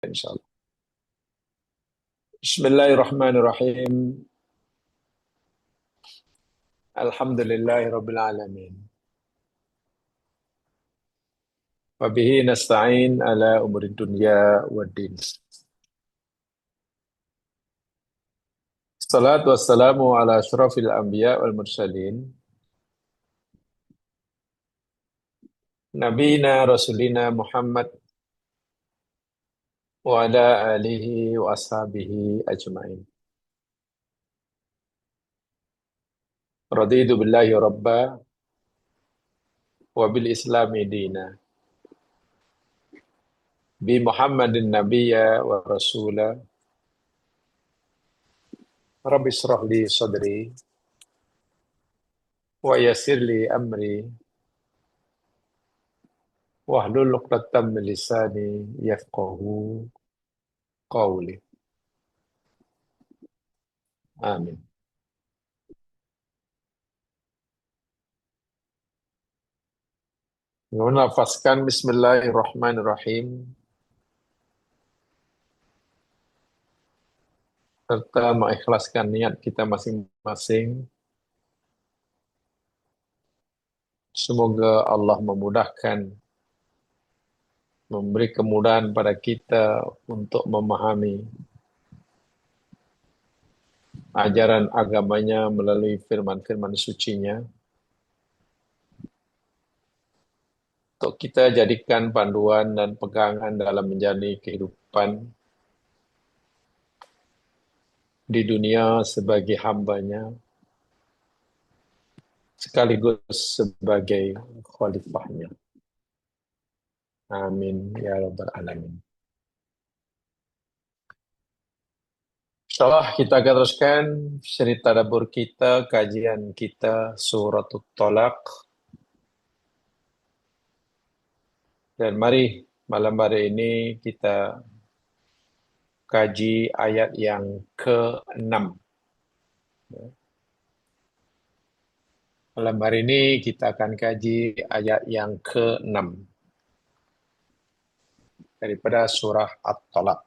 Insyaallah. Bismillahirrahmanirrahim. Alhamdulillahirabbil alamin. Wa bihi nasta'in ala umurid dunya waddin. Salatu wassalamu ala asyrafil anbiya wal mursalin. Nabiyina rasulina Muhammad wa ala alihi wa ashabihi ajmain. Raditu billahi rabba wa bil islami dina. Bi Muhammadin nabiyya wa rasula. Rabbi israh li sadri wa yassir li amri. Wahlul 'uqdatam min lisani yafqahu qawli. Amin. Menafaskan Bismillahirrahmanirrahim serta mengikhlaskan niat kita masing-masing. Semoga Allah memudahkan, memberi kemudahan pada kita untuk memahami ajaran agamanya melalui firman-firman sucinya. Untuk kita jadikan panduan dan pegangan dalam menjalani kehidupan di dunia sebagai hambanya, sekaligus sebagai khalifahnya. Amin ya rabbal alamin. Insyaallah kita akan teruskan cerita dapur kita, kajian kita Suratul Thalaq. Dan mari malam hari ini kita kaji ayat yang ke-6. Malam hari ini kita akan kaji ayat yang ke-6 daripada surah At-Thalaq.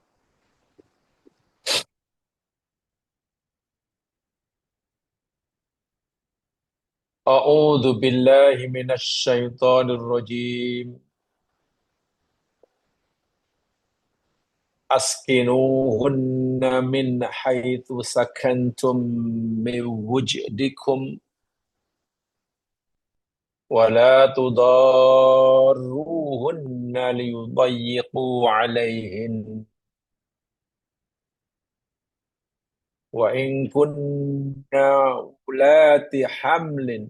A'udzu billahi minasy syaithanir rajim. Askinuhunna min haitsu sakantum min wujdikum wa la tudarruhunna liyudayyiqu 'alayhin wa in kunna ulati hamlin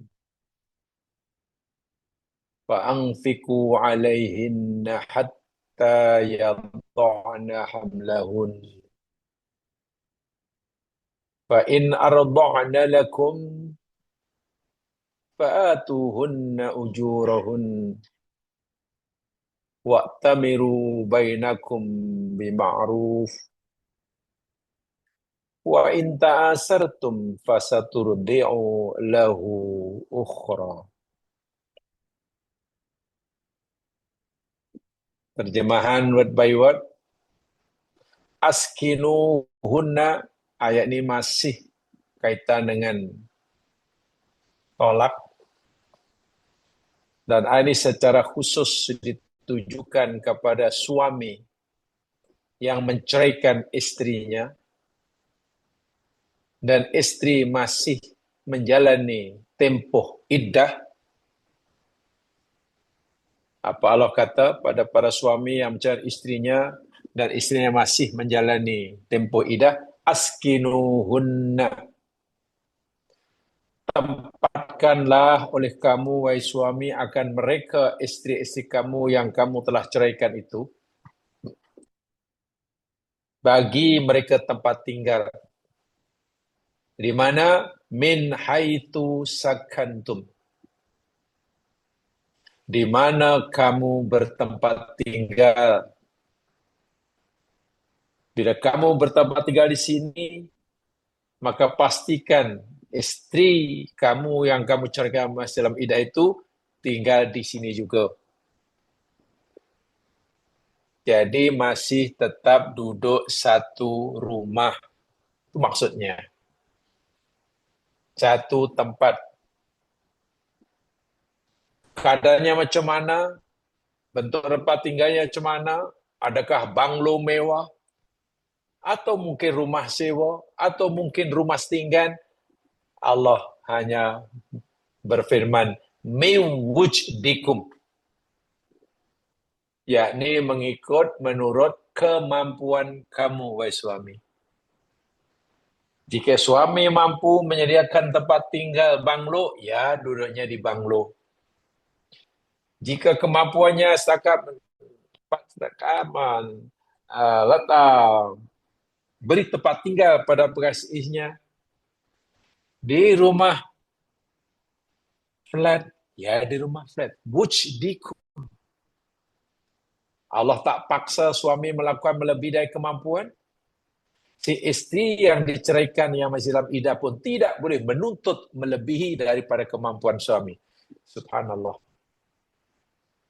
fa anfiqu 'alayhinna hatta yad'ana hamlahun fa in arda'na lakum fa'atuhunna ujurahun wa'tamiru bainakum bima'ruf wa in ta'asartum fasaturdi'u lahu ukhra. Terjemahan word by word. Askinuhunna, ayat ini masih kaitan dengan tolak. Dan ayat ini secara khusus ditujukan kepada suami yang menceraikan istrinya dan istri masih menjalani tempoh iddah. Apa Allah kata pada para suami yang menceraikan istrinya dan istrinya masih menjalani tempoh iddah, askinuhunna, tempatkanlah oleh kamu, wahai suami, akan mereka istri-istri kamu yang kamu telah ceraikan itu, bagi mereka tempat tinggal. Di mana? Min haitsu sakantum. Di mana kamu bertempat tinggal. Bila kamu bertempat tinggal di sini, maka pastikan istri kamu yang kamu ceraikan masih dalam iddah itu tinggal di sini juga. Jadi masih tetap duduk satu rumah. Itu maksudnya. Satu tempat. Keadaannya macam mana? Bentuk tempat tinggalnya macam mana? Adakah banglo mewah? Atau mungkin rumah sewa? Atau mungkin rumah setinggan? Allah hanya berfirman, min wujdikum, yakni mengikut menurut kemampuan kamu, wahai suami. Jika suami mampu menyediakan tempat tinggal banglo, ya duduknya di banglo. Jika kemampuannya setakat letak beri tempat tinggal pada pengasihinya di rumah flat, ya di rumah flat. Wujdikum. Allah tak paksa suami melakukan melebihi dari kemampuan. Si isteri yang diceraikan yang masih dalam iddah pun tidak boleh menuntut melebihi daripada kemampuan suami. Subhanallah.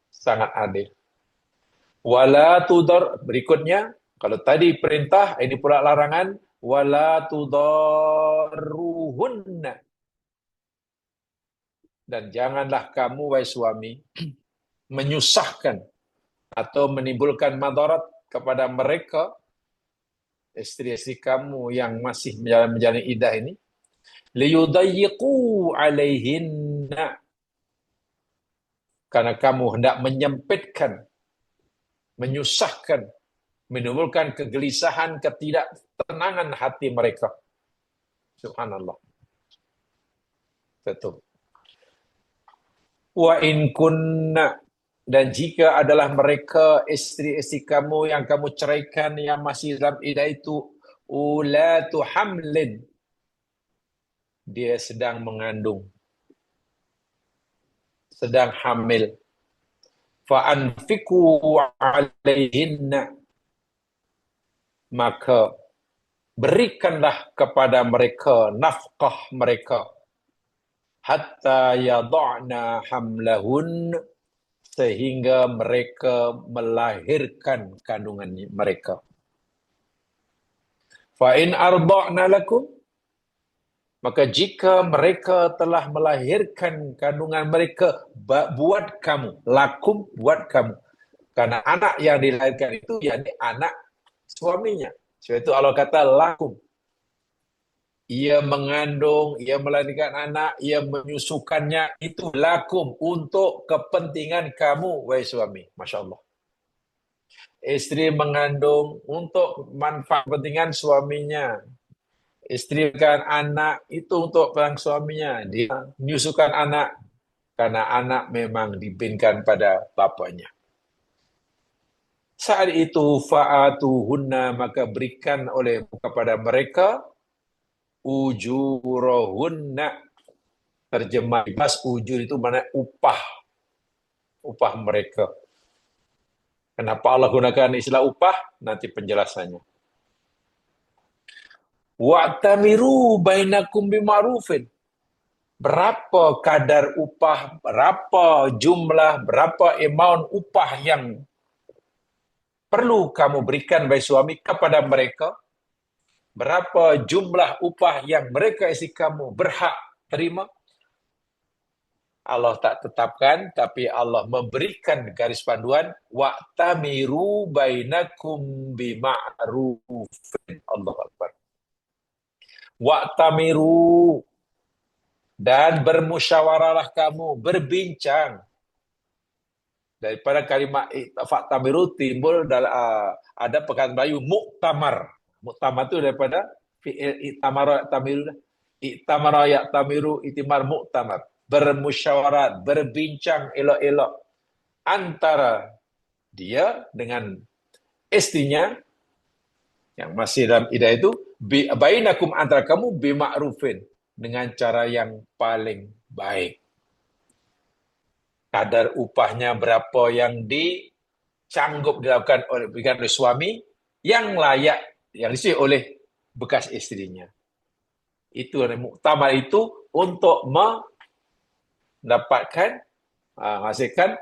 Sangat adil. Wala tudar, berikutnya, kalau tadi perintah, ini pula larangan. Wala tudarruhunna. Dan janganlah kamu, wahai suami, menyusahkan atau menimbulkan madarat kepada mereka, istri-istri kamu yang masih menjalani iddah ini, liyudayyiqu alaihinna, karena kamu hendak menyempitkan, menyusahkan, menimbulkan kegelisahan, ketidaktenangan hati mereka. Subhanallah. Betul. Wa in kunna, dan jika adalah mereka istri-istri kamu yang kamu ceraikan yang masih dalam iddah itu, ulatu hamlin, dia sedang mengandung, sedang hamil, fa anfiqu alaihinna, maka berikanlah kepada mereka nafkah mereka, hatta yada'na hamlahun, sehingga mereka melahirkan kandungan mereka. Fa in arda'na lakum, maka jika mereka telah melahirkan kandungan mereka buat kamu, lakum buat kamu. Karena anak yang dilahirkan itu yakni anak suaminya. Sebab itu Allah kata lakum. Ia mengandung, ia melahirkan anak, ia menyusukannya, itu lakum, untuk kepentingan kamu, wahai suami. Masya Allah. Istri mengandung untuk manfaat kepentingan suaminya. Istri kan anak itu untuk perang suaminya. Dia menyusukan anak karena anak memang dibinkan pada bapaknya. Saat itu fa'atuhunna, maka berikan oleh kepada mereka ujurahunna. Terjemah bebas, ujur itu mana upah. Upah mereka. Kenapa Allah gunakan istilah upah? Nanti penjelasannya. Wa'tamiru bainakum bima'rufin. Berapa kadar upah, berapa jumlah, berapa amount upah yang perlu kamu berikan bagi suami kepada mereka? Berapa jumlah upah yang mereka isi kamu berhak terima? Allah tak tetapkan, tapi Allah memberikan garis panduan, wa'tamiru bainakum bima'rufin. Allahu Akbar. Wa'tamiru, dan bermusyawarahlah kamu, berbincang. Daripada kalimat fa'tamiru timbul ada perkataan Melayu muktamar. Muktamar itu daripada fi'il i'tamara ya'tamiru. I'tamara ya'tamiru, itimar muktamar. Bermusyawarah, berbincang elok-elok antara dia dengan istrinya yang masih dalam iddah itu, bainakum, antara kamu, bima'rufin, dengan cara yang paling baik. Kadar upahnya berapa yang dicanggup dilakukan oleh suami, yang layak, yang disuruh oleh bekas istrinya. Itu muktamar itu untuk mendapatkan, menghasilkan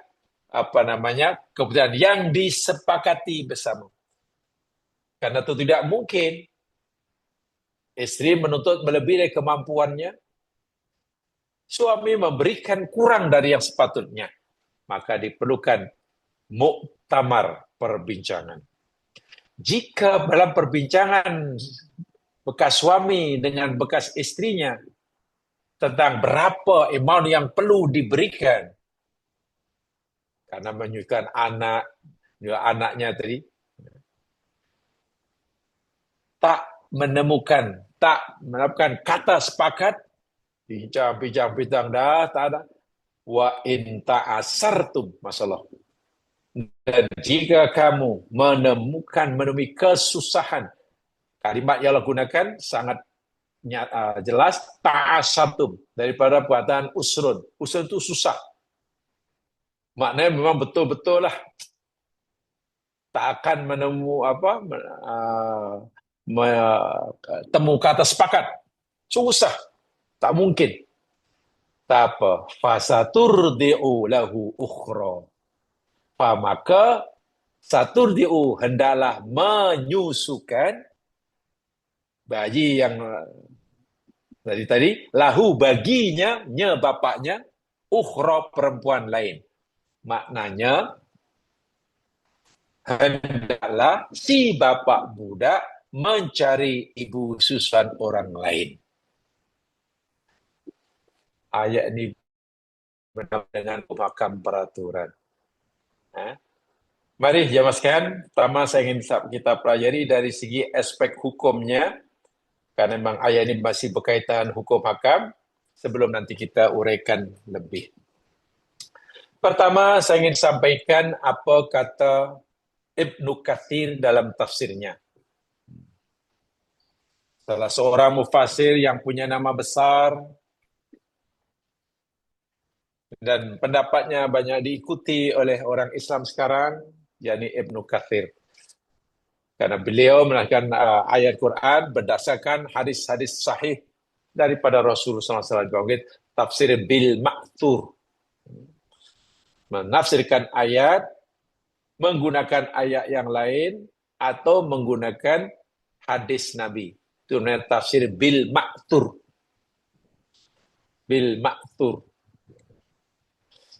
keputusan yang disepakati bersama. Karena itu tidak mungkin istri menuntut melebihi dari kemampuannya, suami memberikan kurang dari yang sepatutnya. Maka diperlukan muktamar perbincangan. Jika dalam perbincangan bekas suami dengan bekas istrinya tentang berapa amount yang perlu diberikan, karena menyukai anaknya tadi, tak menemukan kata sepakat, bincang-bincang dah tak ada. Wa in ta'asartum masalah. Dan jika kamu menemui kesusahan, kalimat yang Allah gunakan sangat jelas, ta'asartum, daripada perkataan usrun. Usrun itu susah. Maknanya memang betul-betul lah tak akan temu kata sepakat. Susah. Tak mungkin. Tak apa. Fasaturdi'u lahu ukhra. Maka saturdi'u hendalah menyusukan bayi yang tadi lahu baginya, bapaknya, ukhra perempuan lain. Maknanya hendaklah si bapak budak mencari ibu susuan orang lain. Ayat ini benar dengan pemakan peraturan. Mari jemaah sekalian, pertama saya ingin kita pelajari dari segi aspek hukumnya, karena memang ayat ini masih berkaitan hukum hakam, sebelum nanti kita uraikan lebih. Pertama, saya ingin sampaikan apa kata Ibnu Katsir dalam tafsirnya. Salah seorang mufassir yang punya nama besar dan pendapatnya banyak diikuti oleh orang Islam sekarang, yakni Ibnu Katsir. Karena beliau menerangkan ayat Quran berdasarkan hadis-hadis sahih daripada Rasulullah SAW. Tafsir bil ma'thur. Menafsirkan ayat menggunakan ayat yang lain atau menggunakan hadis Nabi. Itu namanya tafsir bil ma'thur. Bil ma'thur.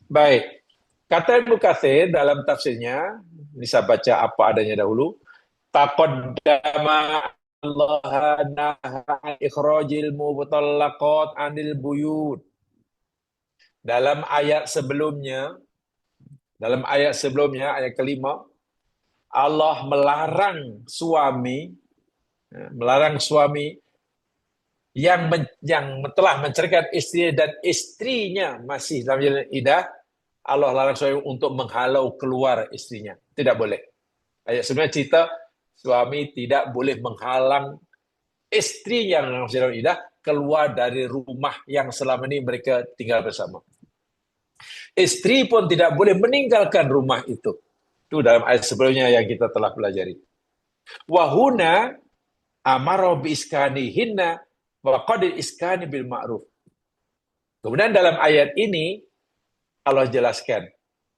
Baik. Kata Ibnu Katsir dalam tafsirnya, ini saya baca apa adanya dahulu. Taqaddama Allah naha ikhrajil mubtallaqat anil buyut. Dalam ayat sebelumnya, ayat kelima, Allah melarang suami yang telah menceraikan istri dan istrinya masih dalam jalan iddah. Allah larang suami untuk menghalau keluar istrinya. Tidak boleh. Ayat sebelumnya cerita suami tidak boleh menghalang istri yang masih dalam iddah keluar dari rumah yang selama ini mereka tinggal bersama. Istri pun tidak boleh meninggalkan rumah itu. Itu dalam ayat sebelumnya yang kita telah pelajari. Wahuna amara bi iskanihinna wa qadil iskani bil ma'ruf. Kemudian dalam ayat ini Allah jelaskan,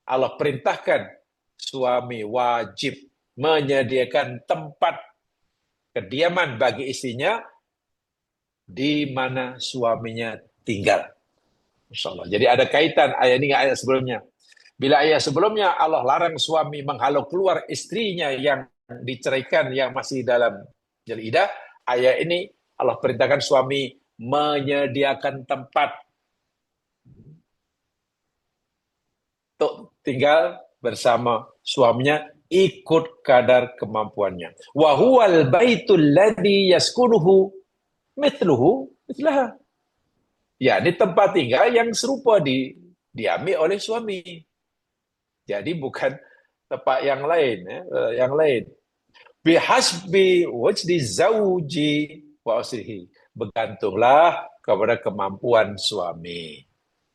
Allah perintahkan suami wajib menyediakan tempat kediaman bagi istrinya di mana suaminya tinggal. InsyaAllah. Jadi ada kaitan ayat ini dengan ayat sebelumnya. Bila ayat sebelumnya Allah larang suami menghalau keluar istrinya yang diceraikan yang masih dalam jalan iddah, ayat ini Allah perintahkan suami menyediakan tempat untuk tinggal bersama suaminya ikut kadar kemampuannya. Wa huwal baitul ladzi yaskunuhu mithluhu mithlaha. Ya, ini tempat tinggal yang serupa diambil oleh suami. Jadi bukan tempat yang lain, yang lain. Bihasbi wajdi zauji wa usrihi. Bergantunglah kepada kemampuan suami,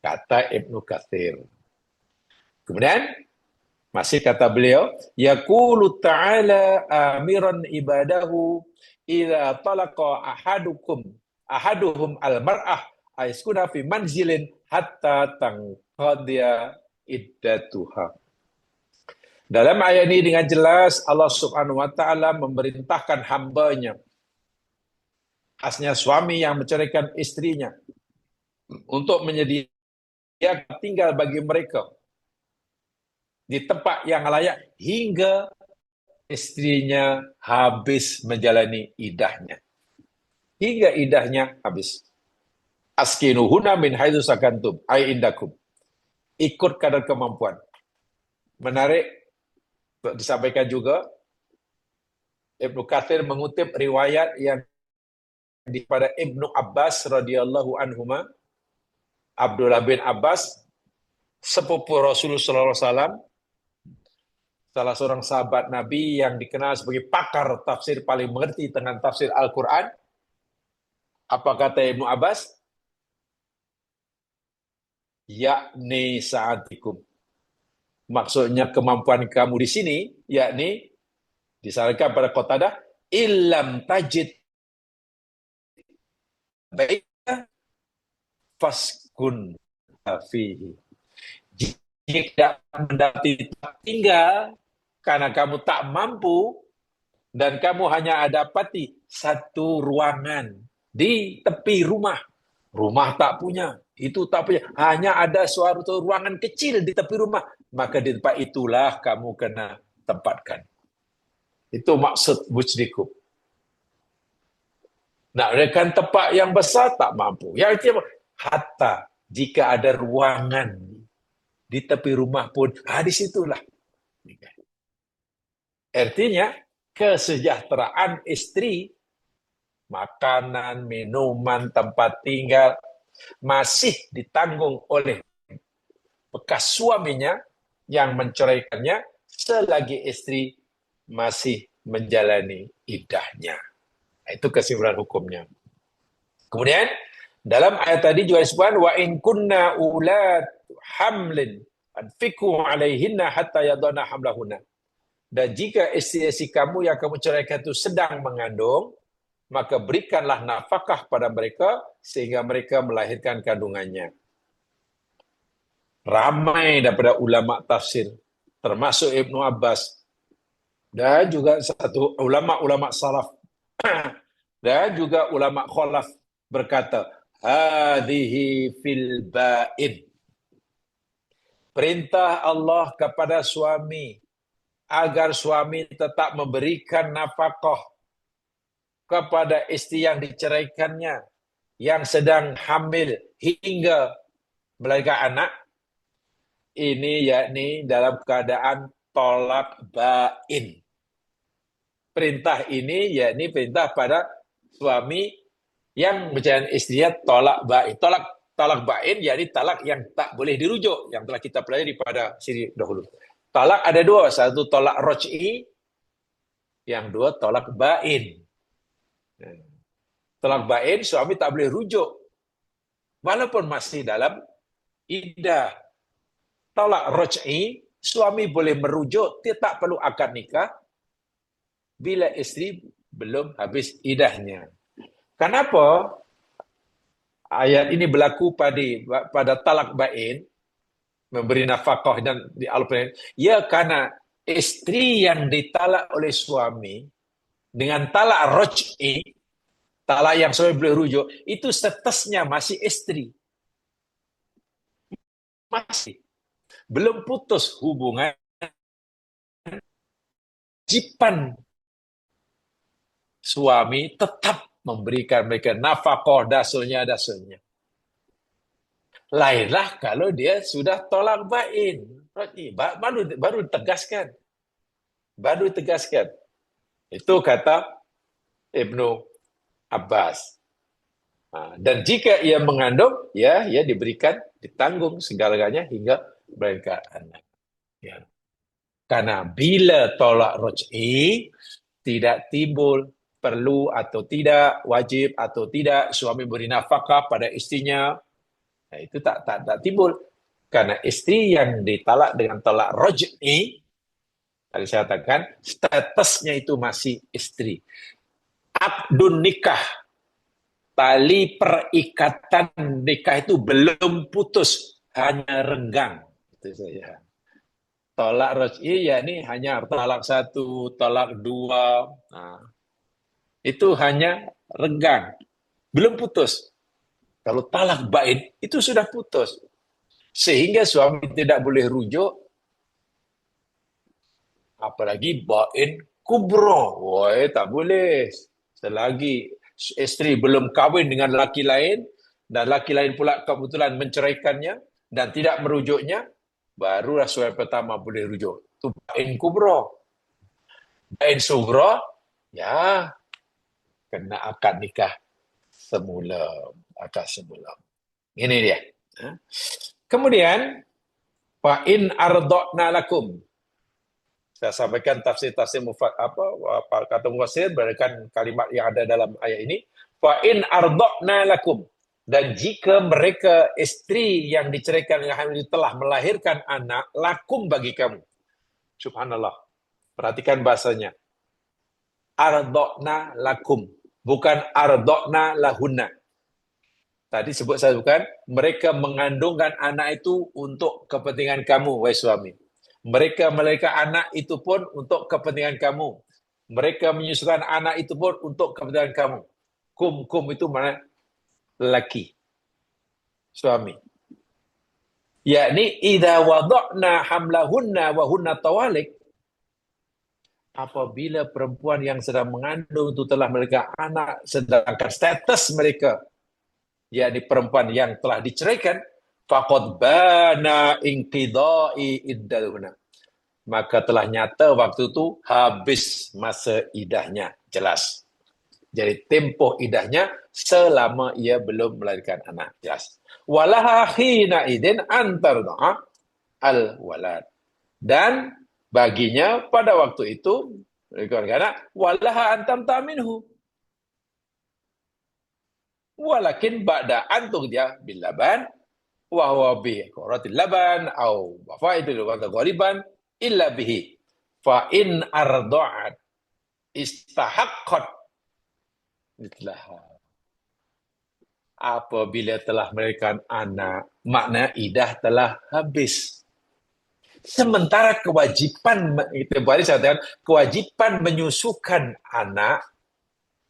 kata Ibnu Katsir. Kemudian masih kata beliau, yaqulu ta'ala amiran ibadahu idza talaqa ahaduhum al-mar'ah aiskuna fi manzilin hatta tangqadiya iddatuha. Dalam ayat ini dengan jelas Allah Subhanahu wa taala memerintahkan hamba-Nya, khasnya suami yang menceraikan istrinya, untuk menyediakan tinggal bagi mereka di tempat yang layak hingga istrinya habis menjalani idahnya. Hingga idahnya habis. Askinuhunna min haitsu sakantum ay indakum. Ikut kadar kemampuan. Menarik disampaikan juga, Ibnu Katsir mengutip riwayat yang daripada Ibnu Abbas radhiyallahu anhuma. Abdullah bin Abbas, sepupu Rasulullah SAW, salah seorang sahabat Nabi yang dikenal sebagai pakar tafsir, paling mengerti tentang tafsir Al-Quran. Apa kata Ibnu Abbas? Yakni sa'atikum. Maksudnya kemampuan kamu di sini, yakni disarankan pada Qatadah, illam tajid baita faskun fihi. Jika tidak mendapati tinggal karena kamu tak mampu dan kamu hanya dapati satu ruangan di tepi rumah. Rumah tak punya, itu tak punya, hanya ada suatu ruangan kecil di tepi rumah, maka di tempat itulah kamu kena tempatkan. Itu maksud mujdikum. Nak rekan tempat yang besar tak mampu. Yang itu hatta jika ada ruangan di tepi rumah pun, di situlah. Artinya kesejahteraan istri, makanan, minuman, tempat tinggal masih ditanggung oleh bekas suaminya yang menceraikannya selagi istri masih menjalani iddahnya. Itu kesimpulan hukumnya. Kemudian dalam ayat tadi juga disebutkan wa in kunna ulat hamlin anfiqu alaihinna hatta yadana hamlahunna. Dan jika istri-istri kamu yang kamu ceraikan itu sedang mengandung, maka berikanlah nafkah pada mereka sehingga mereka melahirkan kandungannya. Ramai daripada ulama tafsir, termasuk Ibnu Abbas, dan juga satu ulama-ulama salaf, dan juga ulama khalaf berkata, hadhihi fil ba'in. Perintah Allah kepada suami agar suami tetap memberikan nafkah kepada istri yang diceraikannya, yang sedang hamil hingga melahirkan anak, ini yakni dalam keadaan tolak bain. Perintah ini yakni perintah pada suami yang menjalani istrinya tolak bain. Tolak bain yakni talak yang tak boleh dirujuk, yang telah kita pelajari pada siri dahulu. Talak ada dua, satu tolak roj'i, yang dua tolak bain. Tolak bain suami tak boleh rujuk walaupun masih dalam iddah. Tolak roj'i suami boleh merujuk, tak perlu akad nikah bila istri belum habis iddahnya. Kenapa ayat ini berlaku pada talak bain, memberi nafkah dan di Al-Quran? Ya, karena istri yang ditalak oleh suami dengan talak roj'i, talak yang suami boleh rujuk, itu statusnya masih istri. Masih. Belum putus hubungan. Wajiban suami tetap memberikan mereka nafkah dasulnya. Lainlah kalau dia sudah tolak bain. Baru tegaskan. Itu kata Ibnu Abbas. Dan jika ia mengandung, ya diberikan, ditanggung segalanya hingga mereka anak. Ya. Karena bila tolak roj'i, tidak timbul perlu atau tidak, wajib atau tidak suami beri nafkah pada istrinya. Nah, itu tak timbul. Karena istri yang ditalak dengan talak roj'i, tadi saya katakan, statusnya itu masih istri. Akdun nikah, tali perikatan nikah itu belum putus, hanya renggang. Itu saja. Tolak raj'i ya ini hanya talak satu, talak dua. Nah, itu hanya renggang, belum putus. Kalau talak bain itu sudah putus. Sehingga suami tidak boleh rujuk, apalagi bain kubro. Wah, tak boleh. Selagi isteri belum kahwin dengan laki lain, dan laki lain pula kebetulan menceraikannya, dan tidak merujuknya, barulah suami pertama boleh rujuk. Itu bain kubro. Bain sugro, ya kena akad nikah semula. Akad semula. Ini dia. Kemudian, fa'in ardokna lakum. Saya sampaikan tafsir-tafsir kata mufassir berdasarkan kalimat yang ada dalam ayat ini. Fa in arda'na lakum, dan jika mereka isteri yang diceraikan dengan hamil telah melahirkan anak, lakum bagi kamu. Subhanallah. Perhatikan bahasanya. Arda'na lakum, bukan arda'na lahunna. Tadi saya sebutkan, mereka mengandungkan anak itu untuk kepentingan kamu, wahai suami. Mereka melahirkan anak itu pun untuk kepentingan kamu. Mereka menyusukan anak itu pun untuk kepentingan kamu. Kum itu mana? Lelaki. Suami. Yakni, idza wada'na hamlahunna wa hunna tawalik, apabila perempuan yang sedang mengandung itu telah melahirkan anak, sedangkan status mereka, yakni perempuan yang telah diceraikan, faqad bana inqidai iddatuhunna, maka telah nyata waktu itu habis masa idahnya. Jelas. Jadi tempoh idahnya selama ia belum melahirkan anak. Jelas. Walaha khina idin antarda'a al-walad. Dan baginya pada waktu itu, karena walaha antam ta'minhu. Walakin ba'da antung dia bil laban, wa huwa bi quratil laban, au wafaitul ghaliban, illa bihi. Fa in arda'at istahaqqat mithlaha. Apabila telah melahirkan anak, makna idah telah habis. Sementara kewajiban, itu baru saya katakan, kewajiban menyusukan anak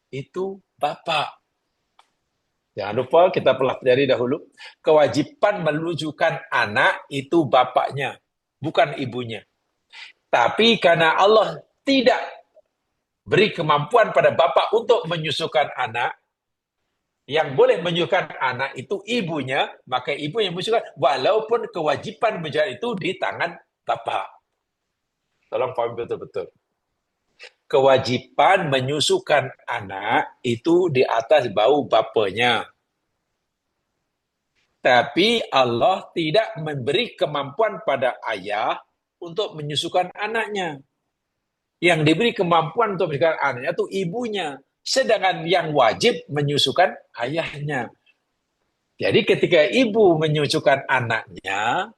itu bapa. Jangan lupa kita pelajari dahulu, kewajiban menyusukan anak itu bapaknya, bukan ibunya. Tapi karena Allah tidak beri kemampuan pada bapa untuk menyusukan anak, yang boleh menyusukan anak itu ibunya, maka ibu yang menyusukan, walaupun kewajiban menjaga itu di tangan bapa. Tolong paham betul-betul. Kewajiban menyusukan anak itu di atas bau bapanya. Tapi Allah tidak memberi kemampuan pada ayah untuk menyusukan anaknya. Yang diberi kemampuan untuk menyusukan anaknya itu ibunya. Sedangkan yang wajib menyusukan ayahnya. Jadi ketika ibu menyusukan anaknya,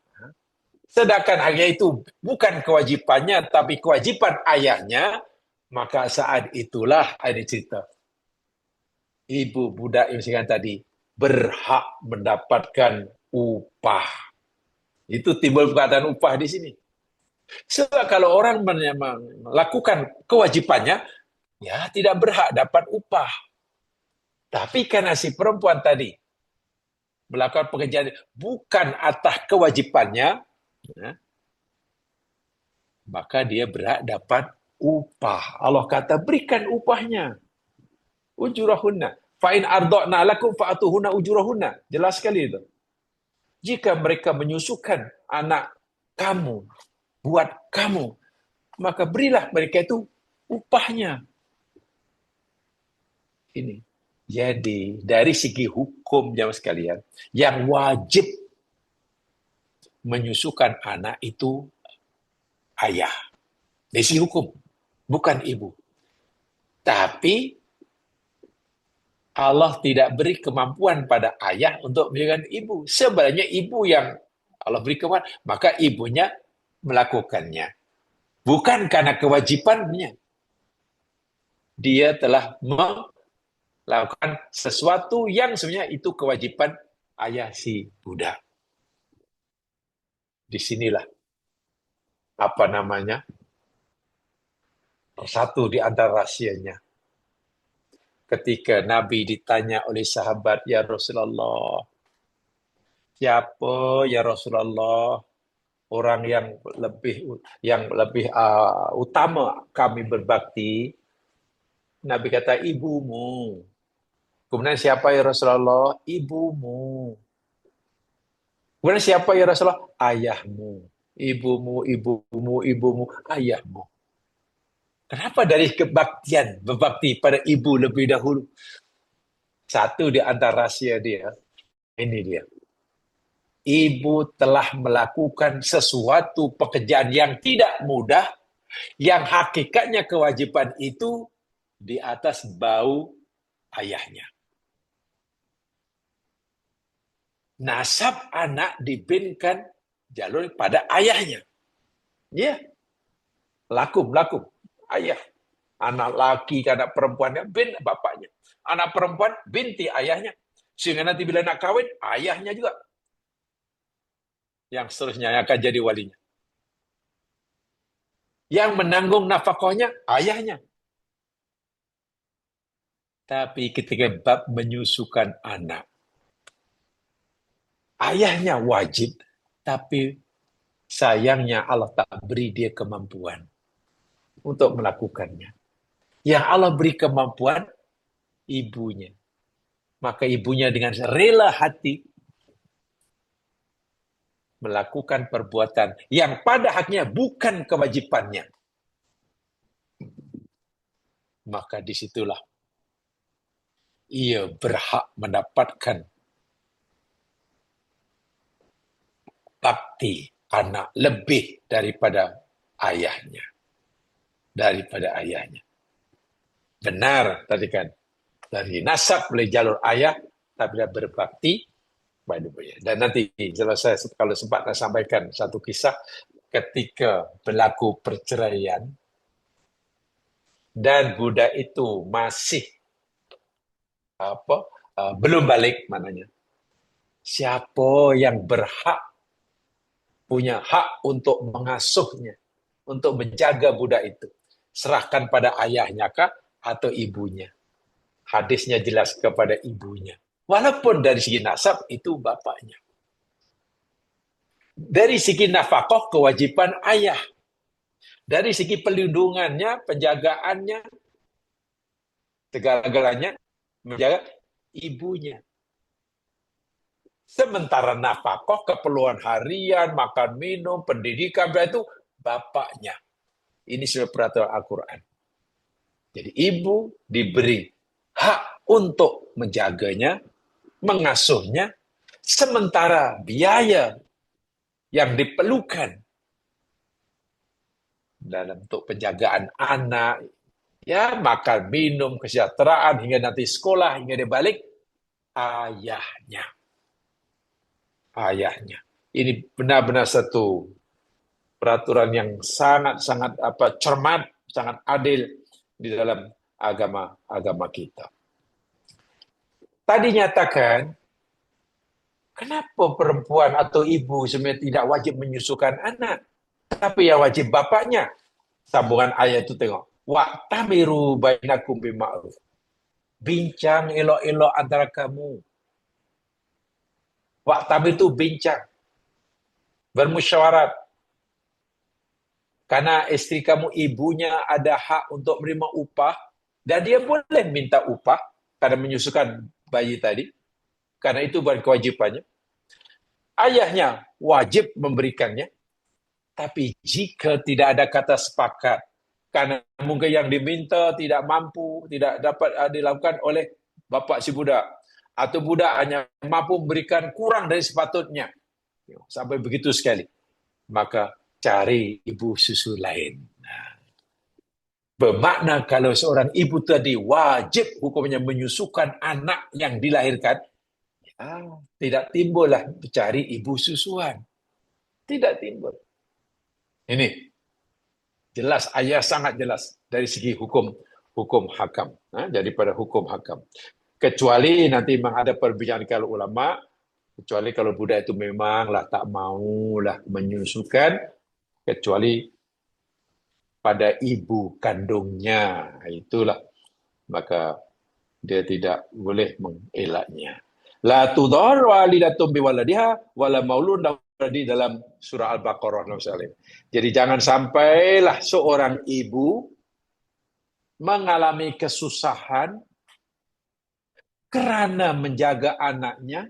sedangkan ayah itu bukan kewajibannya, tapi kewajiban ayahnya, maka saat itulah ada cerita. Ibu budak yang saya tadi berhak mendapatkan upah. Itu timbul perkataan upah di sini. Sebab kalau orang melakukan kewajibannya, ya tidak berhak dapat upah. Tapi karena si perempuan tadi melakukan pekerjaan bukan atas kewajibannya, ya, maka dia berhak dapat upah. Allah kata berikan upahnya. Ujurahunna. Fa'in arda'na lakum fa'atuhunna ujurahunna. Jelas sekali itu. Jika mereka menyusukan anak kamu, buat kamu, maka berilah mereka itu upahnya. Ini. Jadi, dari segi hukum jamaah sekalian, yang wajib menyusukan anak itu ayah. Dari segi hukum, bukan ibu. Tapi Allah tidak beri kemampuan pada ayah untuk menyusukan ibu. Sebenarnya ibu yang Allah beri kemampuan, maka ibunya melakukannya. Bukan karena kewajibannya. Dia telah melakukan sesuatu yang sebenarnya itu kewajiban ayah si budak. Disinilah apa namanya, satu di antara rahasianya. Ketika Nabi ditanya oleh sahabat, ya Rasulullah, siapa ya Rasulullah orang yang lebih utama kami berbakti? Nabi kata ibumu. Kemudian siapa ya Rasulullah? Ibumu. Kemudian siapa ya Rasulullah? Ayahmu. Ibumu, ibumu, ibumu, ayahmu. Kenapa dari kebaktian berbakti pada ibu lebih dahulu? Satu di antara rahsia dia, ini dia. Ibu telah melakukan sesuatu pekerjaan yang tidak mudah, yang hakikatnya kewajiban itu di atas bau ayahnya. Nasab anak dibinkan jalur pada ayahnya. Ya, lakum, ayah. Anak laki, anak perempuannya, bin bapaknya. Anak perempuan, binti ayahnya. Sehingga nanti bila nak kawin, ayahnya juga. Yang seterusnya yang akan jadi walinya. Yang menanggung nafkahnya, ayahnya. Tapi ketika bab menyusukan anak, ayahnya wajib, tapi sayangnya Allah tak beri dia kemampuan untuk melakukannya. Yang Allah beri kemampuan, ibunya. Maka ibunya dengan rela hati melakukan perbuatan yang pada haknya bukan kewajibannya. Maka disitulah ia berhak mendapatkan bakti anak lebih daripada ayahnya. Benar tadi kan, dari nasab oleh jalur ayah, tapi dia berbakti pada ibunya. Dan nanti selesai, kalau sempat saya sampaikan satu kisah ketika berlaku perceraian dan budak itu masih belum balik, maknanya siapa yang berhak, punya hak untuk mengasuhnya, untuk menjaga budak itu? Serahkan pada ayahnya kah atau ibunya? Hadisnya jelas kepada ibunya. Walaupun dari segi nasab itu bapaknya. Dari segi nafkah kewajiban ayah. Dari segi pelindungannya, penjagaannya, segala-galanya menjaga ibunya. Sementara nafkah, keperluan harian, makan minum, pendidikan, itu bapaknya. Ini sudah peraturan Al-Quran. Jadi ibu diberi hak untuk menjaganya, mengasuhnya, sementara biaya yang diperlukan dalam bentuk penjagaan anak, ya makan, minum, kesejahteraan, hingga nanti sekolah, hingga dia balik, ayahnya. Ini benar-benar satu peraturan yang sangat-sangat cermat, sangat adil di dalam agama kita. Tadi nyatakan, kenapa perempuan atau ibu sebenarnya tidak wajib menyusukan anak, tapi yang wajib bapaknya? Sambungan ayat itu tengok. Wa'tamiru bainakum bima'ruf. Bincang elok-elok antara kamu. Wa'tamir itu bincang. Bermusyawarat. Karena istri kamu, ibunya ada hak untuk menerima upah, dan dia boleh minta upah karena menyusukan bayi tadi. Karena itu bukan kewajibannya. Ayahnya wajib memberikannya. Tapi jika tidak ada kata sepakat, karena mungkin yang diminta tidak mampu, tidak dapat dilakukan oleh bapa si budak, atau budak hanya mampu memberikan kurang dari sepatutnya, sampai begitu sekali, maka cari ibu susu lain. Bermakna kalau seorang ibu tadi wajib hukumnya menyusukan anak yang dilahirkan, tidak timbullah cari ibu susuan. Tidak timbul. Ini jelas, ayat sangat jelas dari segi hukum hakam, daripada hukum hakam. Kecuali nanti memang ada perbincangan kalau ulama, kecuali kalau budak itu memanglah tak maulah menyusukan, kecuali pada ibu kandungnya. Itulah, maka dia tidak boleh mengelaknya. La tudhar walidatun biwaladiha wala maulun di dalam surah Al-Baqarah. Jadi jangan sampailah seorang ibu mengalami kesusahan karena menjaga anaknya,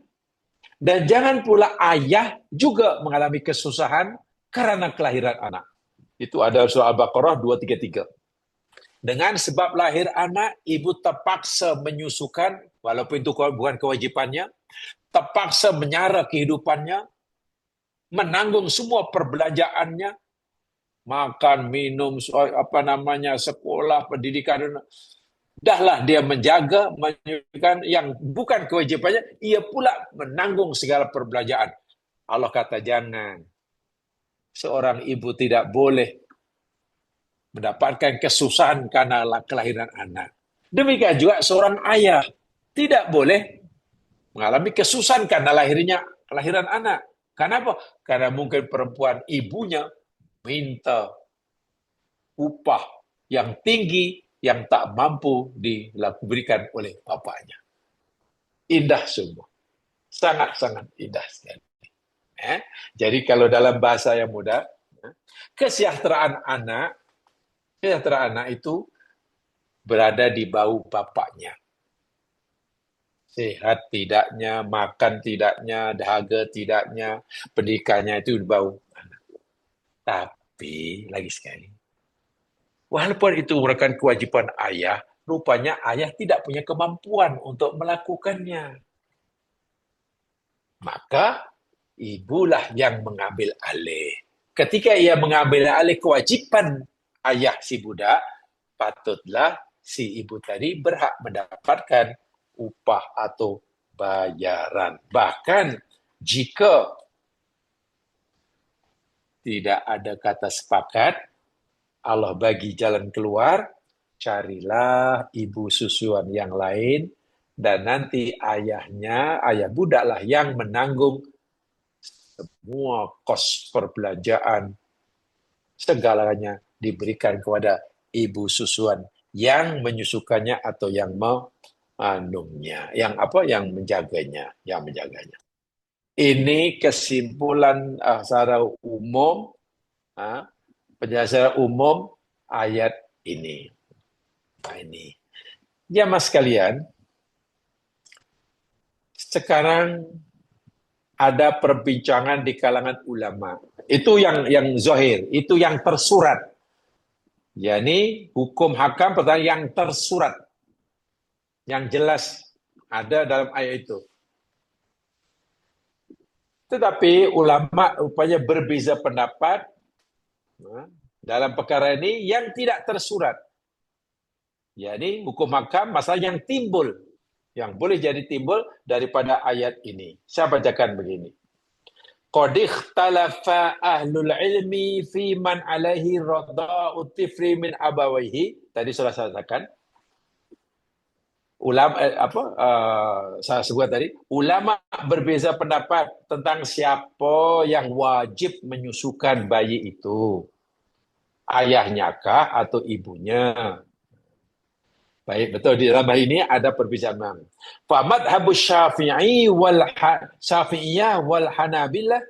dan jangan pula ayah juga mengalami kesusahan karena kelahiran anak. Itu ada surah Al-Baqarah 233. Dengan sebab lahir anak, ibu terpaksa menyusukan, walaupun itu bukan kewajipannya, terpaksa menyara kehidupannya, menanggung semua perbelanjaannya, makan, minum, sekolah, pendidikan. Dahlah dia menjaga, menyusukan yang bukan kewajipannya, ia pula menanggung segala perbelanjaan. Allah kata jangan. Seorang ibu tidak boleh mendapatkan kesusahan karena kelahiran anak. Demikian juga seorang ayah tidak boleh mengalami kesusahan karena kelahiran anak. Kenapa? Karena mungkin perempuan ibunya minta upah yang tinggi yang tak mampu diberikan oleh bapaknya. Indah semua. Sangat-sangat indah sekali. Jadi kalau dalam bahasa yang mudah, kesejahteraan anak itu berada di bau bapaknya. Sehat tidaknya, makan tidaknya, dahaga tidaknya, pendidikannya itu di bau anak. Tapi, lagi sekali, walaupun itu merupakan kewajiban ayah, rupanya ayah tidak punya kemampuan untuk melakukannya. Maka, ibulah yang mengambil alih. Ketika ia mengambil alih kewajiban ayah si budak, patutlah si ibu tadi berhak mendapatkan upah atau bayaran. Bahkan jika tidak ada kata sepakat, Allah bagi jalan keluar, carilah ibu susuan yang lain, dan nanti ayah budaklah yang menanggung semua kos perbelanjaan, segalanya diberikan kepada ibu susuan yang menyusukannya atau yang mengandungnya, yang menjaganya. Ini kesimpulan secara umum, penjelasan umum ayat ini. Ini. Ya mas sekalian, sekarang ada perbincangan di kalangan ulama. Itu yang zahir, itu yang tersurat. yakni hukum hakam pertama yang tersurat, yang jelas ada dalam ayat itu. Tetapi ulama rupanya berbeza pendapat dalam perkara ini yang tidak tersurat. yakni hukum hakam masalah yang timbul, yang boleh jadi timbul daripada ayat ini. Saya bacakan begini. Qad ikhtalafa ahlul ilmi fi man alaihi radha'u tifli min abawaihi. Tadi sudah saya katakan. Saya sebut tadi, ulama berbeza pendapat tentang siapa yang wajib menyusukan bayi itu. Ayahnya kah atau ibunya? Baik, betul. Di dalam hal ini ada perbedaan. Fa madhhabus Syafi'iyah wal Hanabilah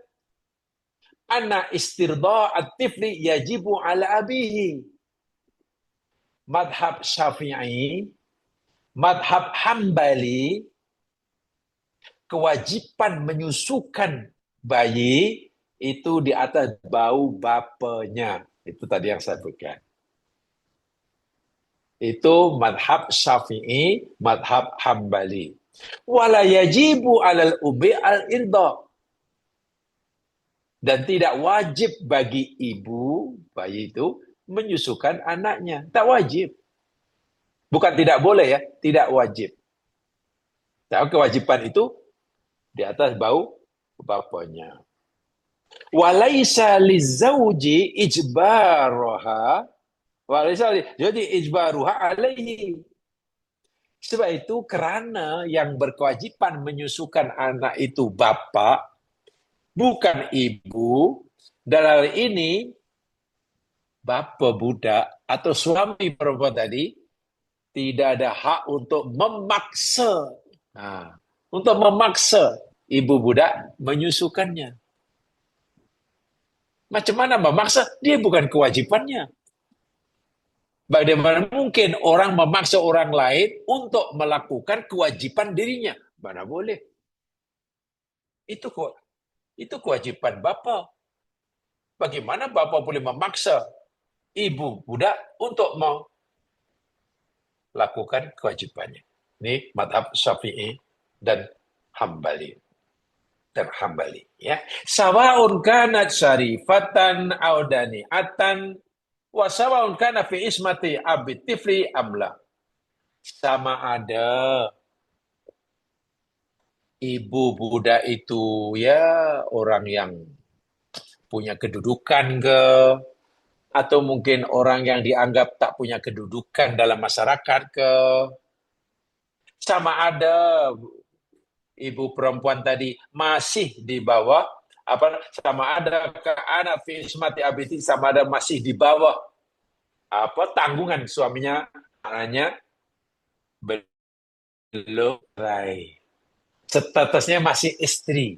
anna istirdaat tifli yajibu ala abihi. Madhab Syafi'i, madhab Hambali, kewajiban menyusukan bayi itu di atas bau bapanya. Itu tadi yang saya sebutkan. Itu madhab Syafi'i, madhab Hambali. Wala yajibu alal ubi al-irda. Dan tidak wajib bagi ibu bayi itu menyusukan anaknya. Tak wajib. Bukan tidak boleh ya, tidak wajib. Tapi kewajiban itu di atas bau bapaknya. Walaisa lizauji ijbaraha. Jadi ijbaruha alaihi. Sebab itu kerana yang berkewajiban menyusukan anak itu bapak, bukan ibu. Dalam hal ini bapa budak atau suami perempuan tadi tidak ada hak untuk memaksa, nah, untuk memaksa ibu budak menyusukannya. Macam mana memaksa? Dia bukan kewajibannya. Bagaimana mungkin orang memaksa orang lain untuk melakukan kewajiban dirinya? Mana boleh? Itu itu kewajiban bapa. Bagaimana bapa boleh memaksa ibu budak untuk melakukan kewajibannya? Ini madhab Syafi'i dan Hambali. Ya. Sawaun kanat syarifatan aw dani'atan wa sawaun kana fi ismati abi tifli amla. Sama ada ibu budak itu ya orang yang punya kedudukan ke, atau mungkin orang yang dianggap tak punya kedudukan dalam masyarakat ke. Sama ada ibu perempuan tadi masih di bawah apa, sama ada ke anak fi ismati abiti, sama ada masih di bawah apa tanggungan suaminya, anaknya belum cerai, statusnya masih istri.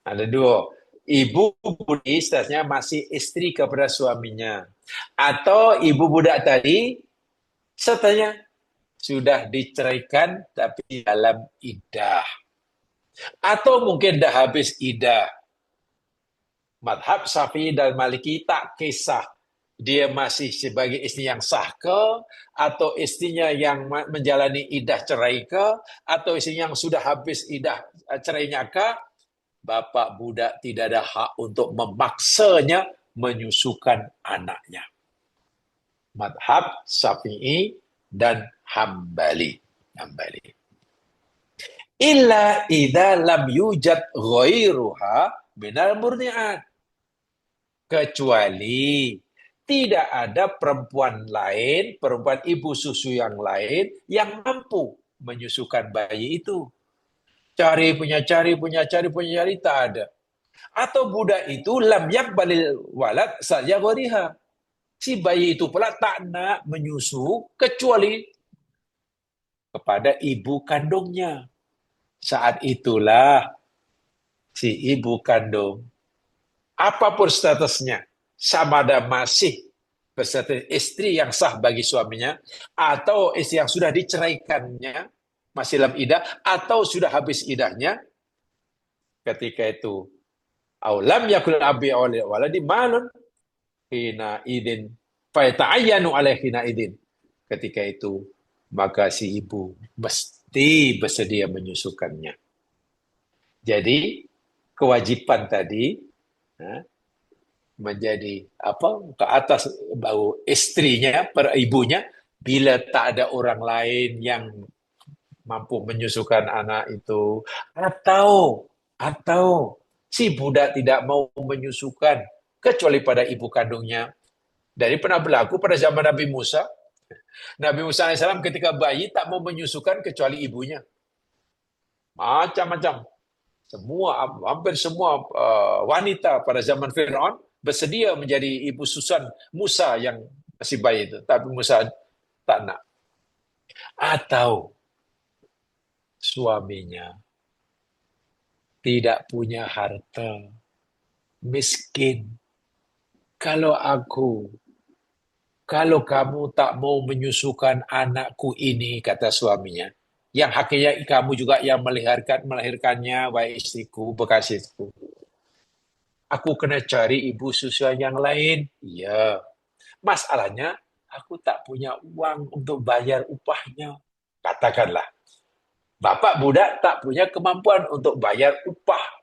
Ada dua, ibu budak statusnya masih istri kepada suaminya, atau ibu budak tadi statusnya sudah diceraikan tapi dalam iddah, atau mungkin dah habis iddah. Madhab Syafi'i dan Maliki tak kisah dia masih sebagai istri yang sah ke, atau istrinya yang menjalani iddah cerai ke, atau istri yang sudah habis iddah cerainya ke, bapak budak tidak ada hak untuk memaksanya menyusukan anaknya. Madhab Syafi'i dan Hambali. Illa idza lam yujad ghairuha minal murni'at. Kecuali tidak ada perempuan lain, perempuan ibu susu yang lain yang mampu menyusukan bayi itu. Cari, tak ada. Atau budak itu lam yakbalil walad saja ghariha. Si bayi itu pula tak nak menyusu kecuali kepada ibu kandungnya. Saat itulah si ibu kandung, apapun statusnya, sama ada masih berstatus istri yang sah bagi suaminya, atau istri yang sudah diceraikannya, masih dalam idah, atau sudah habis idahnya, ketika itu, aulam yakul abi waladi malun hina idin fayata'ayyanu alaih hina idin. Ketika itu, maka si ibu mesti bersedia menyusukannya. Jadi, kewajiban tadi menjadi apa ke atas bau istrinya, per ibunya, bila tak ada orang lain yang mampu menyusukan anak itu, atau si budak tidak mau menyusukan kecuali pada ibu kandungnya. Dari pernah berlaku pada zaman Nabi Musa. Nabi Musa AS ketika bayi tak mau menyusukan kecuali ibunya. Macam-macam. Hampir semua wanita pada zaman Fir'aun bersedia menjadi ibu susuan Musa yang masih bayi itu. Tapi Musa tak nak. Atau suaminya tidak punya harta, miskin. Kalau kamu tak mau menyusukan anakku ini, kata suaminya, yang hakikatnya kamu juga yang melahirkannya, wahai istriku, bekasihku. Aku kena cari ibu susuan yang lain. Iya. Masalahnya, aku tak punya uang untuk bayar upahnya. Katakanlah, bapak budak tak punya kemampuan untuk bayar upah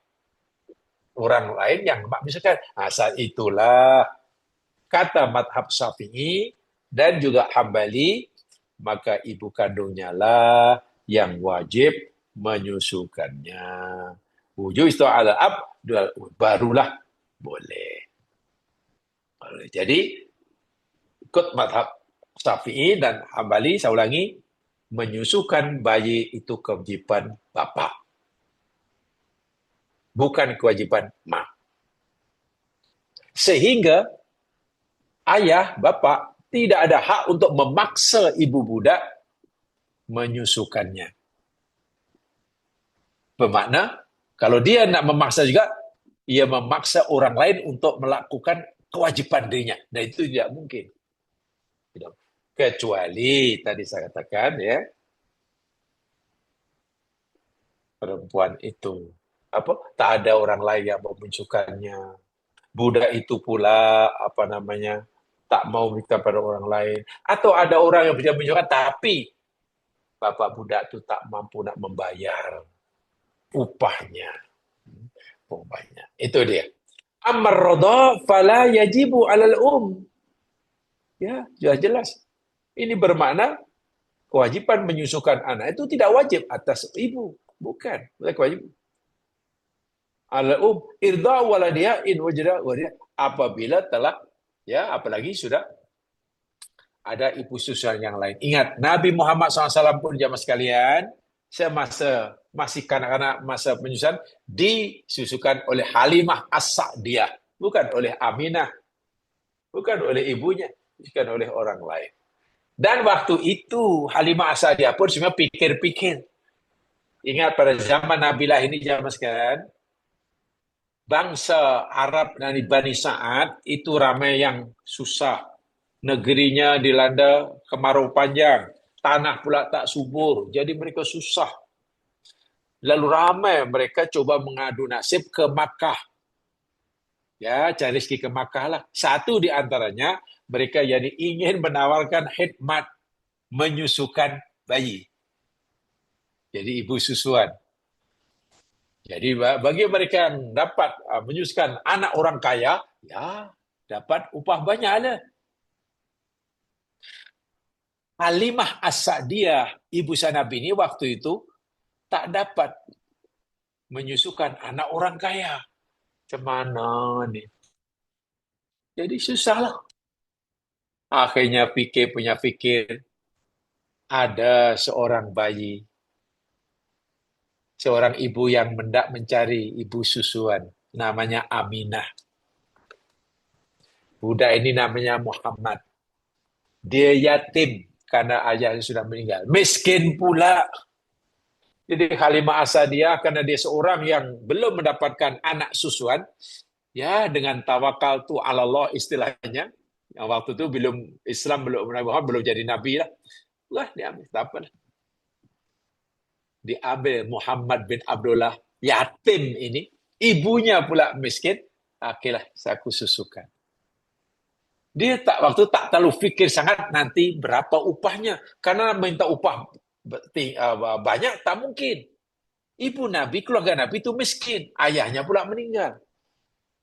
orang lain yang misalkan. Saat itulah, kata madhab Syafi'i dan juga Hambali, maka ibu kandungnya lah yang wajib menyusukannya. Wujud itu ala ab, barulah boleh. Jadi, ikut madhab Syafi'i dan Hambali, saya ulangi, menyusukan bayi itu kewajiban bapak. Bukan kewajiban mak. Sehingga ayah, bapak tidak ada hak untuk memaksa ibu budak menyusukannya. Bermakna, kalau dia nak memaksa juga, ia memaksa orang lain untuk melakukan kewajiban dirinya. Dan itu tidak mungkin. Kecuali, tadi saya katakan ya, perempuan itu tak ada orang lain yang memunculkannya. Budak itu pula tak mau minta pada orang lain, atau ada orang yang bisa menunjukkan tapi bapak budak itu tak mampu nak membayar upahnya. Itu dia. Amar radha fala yajibu 'alal Ya, jelas. Ini bermakna kewajiban menyusukan anak itu tidak wajib atas ibu, bukan kewajiban. Al-um irda waladiha in wajada wadiha, apabila telah apalagi sudah ada ibu susuan yang lain. Ingat, Nabi Muhammad SAW pun jamaah sekalian, semasa masih kanak-kanak masa penyusuan, disusukan oleh Halimah As-Sa'diyah, bukan oleh Aminah, bukan oleh ibunya, bukan oleh orang lain. Dan waktu itu Halimah As-Sa'diyah pun semua pikir-pikir. Ingat pada zaman Nabilah ini jamaah sekalian, bangsa Arab dari Bani Sa'ad itu ramai yang susah. Negerinya dilanda kemarau panjang, tanah pula tak subur, jadi mereka susah. Lalu ramai mereka coba mengadu nasib ke Makkah. Ya, cari rezeki ke Makkah lah. Satu di antaranya, mereka jadi ingin menawarkan khidmat menyusukan bayi. Jadi ibu susuan. Jadi bagi mereka yang dapat menyusukan anak orang kaya, ya dapat upah banyak lah. Halimah As-Sa'diyah, ibu Nabi ini waktu itu tak dapat menyusukan anak orang kaya. Cemana nih? Jadi susahlah. Akhirnya punya fikir, ada seorang bayi, seorang ibu yang hendak mencari ibu susuan, namanya Aminah. Budak ini namanya Muhammad. Dia yatim karena ayahnya sudah meninggal. Miskin pula. Jadi Halimah As-Sa'diyah karena dia seorang yang belum mendapatkan anak susuan, ya dengan tawakal tu ala Allah istilahnya. Yang waktu itu Islam belum jadi nabi lah. Wah, diambil apa? Diambil Muhammad bin Abdullah yatim ini, ibunya pula miskin. Akhirnya saya susukan. Dia waktu tak terlalu fikir sangat nanti berapa upahnya, karena minta upah banyak tak mungkin. Ibu Nabi, keluarga Nabi itu miskin, ayahnya pula meninggal.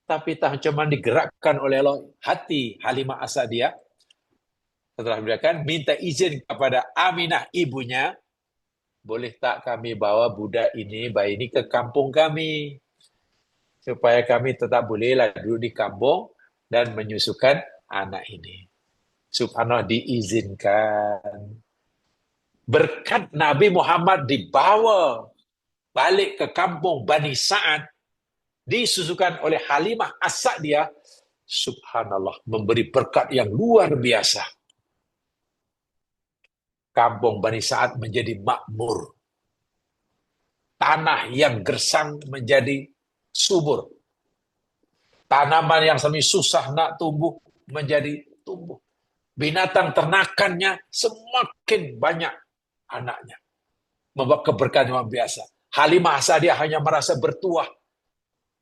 Tapi tak cuma digerakkan oleh Allah hati Halimah As-Sa'diyah. Setelah berikan, minta izin kepada Aminah ibunya, boleh tak kami bawa bayi ini ke kampung kami, supaya kami tetap bolehlah duduk di kampung dan menyusukan anak ini. Subhanallah, diizinkan. Berkat Nabi Muhammad dibawa balik ke kampung Bani Sa'ad, disusukan oleh Halimah As-Sa'diyah, subhanallah, memberi berkat yang luar biasa. Kampung Bani Sa'ad menjadi makmur. Tanah yang gersang menjadi subur. Tanaman yang semi susah nak tumbuh menjadi tumbuh. Binatang ternakannya semakin banyak anaknya. Membawa keberkahan yang biasa. Halimah As-Sa'diyah hanya merasa bertuah.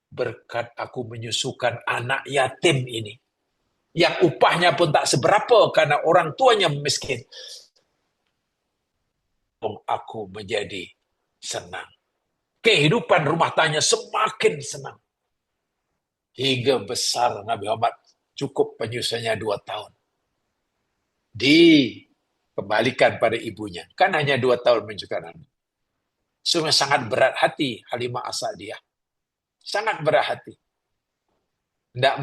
Berkat aku menyusukan anak yatim ini. Yang upahnya pun tak seberapa karena orang tuanya miskin. Aku menjadi senang. Kehidupan rumah tangga semakin senang. Hingga besar Nabi Muhammad, cukup penyusuannya 2 tahun. Dikembalikan pada ibunya. Kan hanya 2 tahun menyusukan anak. Sungguh sangat berat hati Halimah As-Sa'diyah. Sangat berat hati. Tidak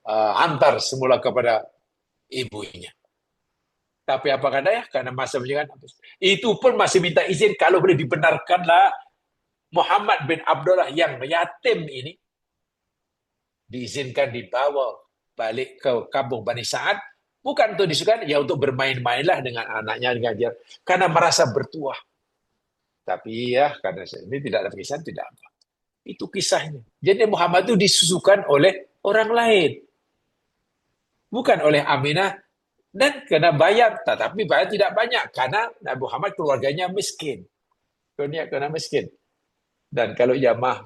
hantar semula kepada ibunya. Tapi apa katanya? Karena masa menyusukan, itu pun masih minta izin kalau boleh dibenarkanlah Muhammad bin Abdullah yang yatim ini diizinkan dibawa balik ke kampung Bani Sa'ad, bukan untuk disukai, ya untuk bermain-mainlah dengan anaknya, dengan dia, karena merasa bertuah. Tapi ya, karena ini tidak ada kisah, tidak apa. Itu kisahnya. Jadi Muhammad itu disusukan oleh orang lain, bukan oleh Aminah, dan kena bayar, tetapi bayar tidak banyak karena Nabi Muhammad keluarganya miskin. Kena miskin. Dan kalau jamaah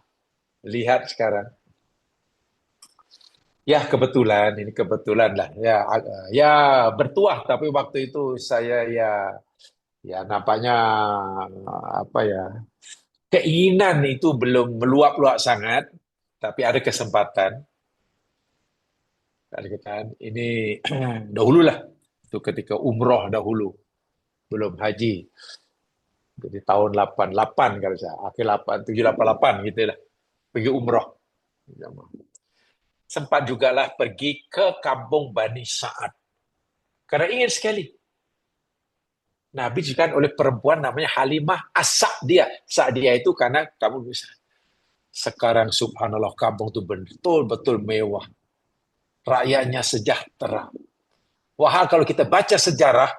lihat sekarang, ya kebetulan, ini kebetulan lah, ya bertuah, tapi waktu itu saya ya nampaknya apa ya, keinginan itu belum meluap-luap sangat, tapi ada kesempatan. Ini dahulu lah, itu ketika umroh dahulu, belum haji. Jadi tahun 88 kalau saya, akhir 8, 788 gitu lah, pergi umroh. Sempat juga lah pergi ke kampung Bani Sa'ad. Karena ingin sekali. Nabi juga oleh perempuan namanya Halimah As-Sa'diyah. Sa'diyah itu karena kamu bisa. Sekarang subhanallah kampung itu betul-betul mewah. Rakyatnya sejahtera. Wah, kalau kita baca sejarah,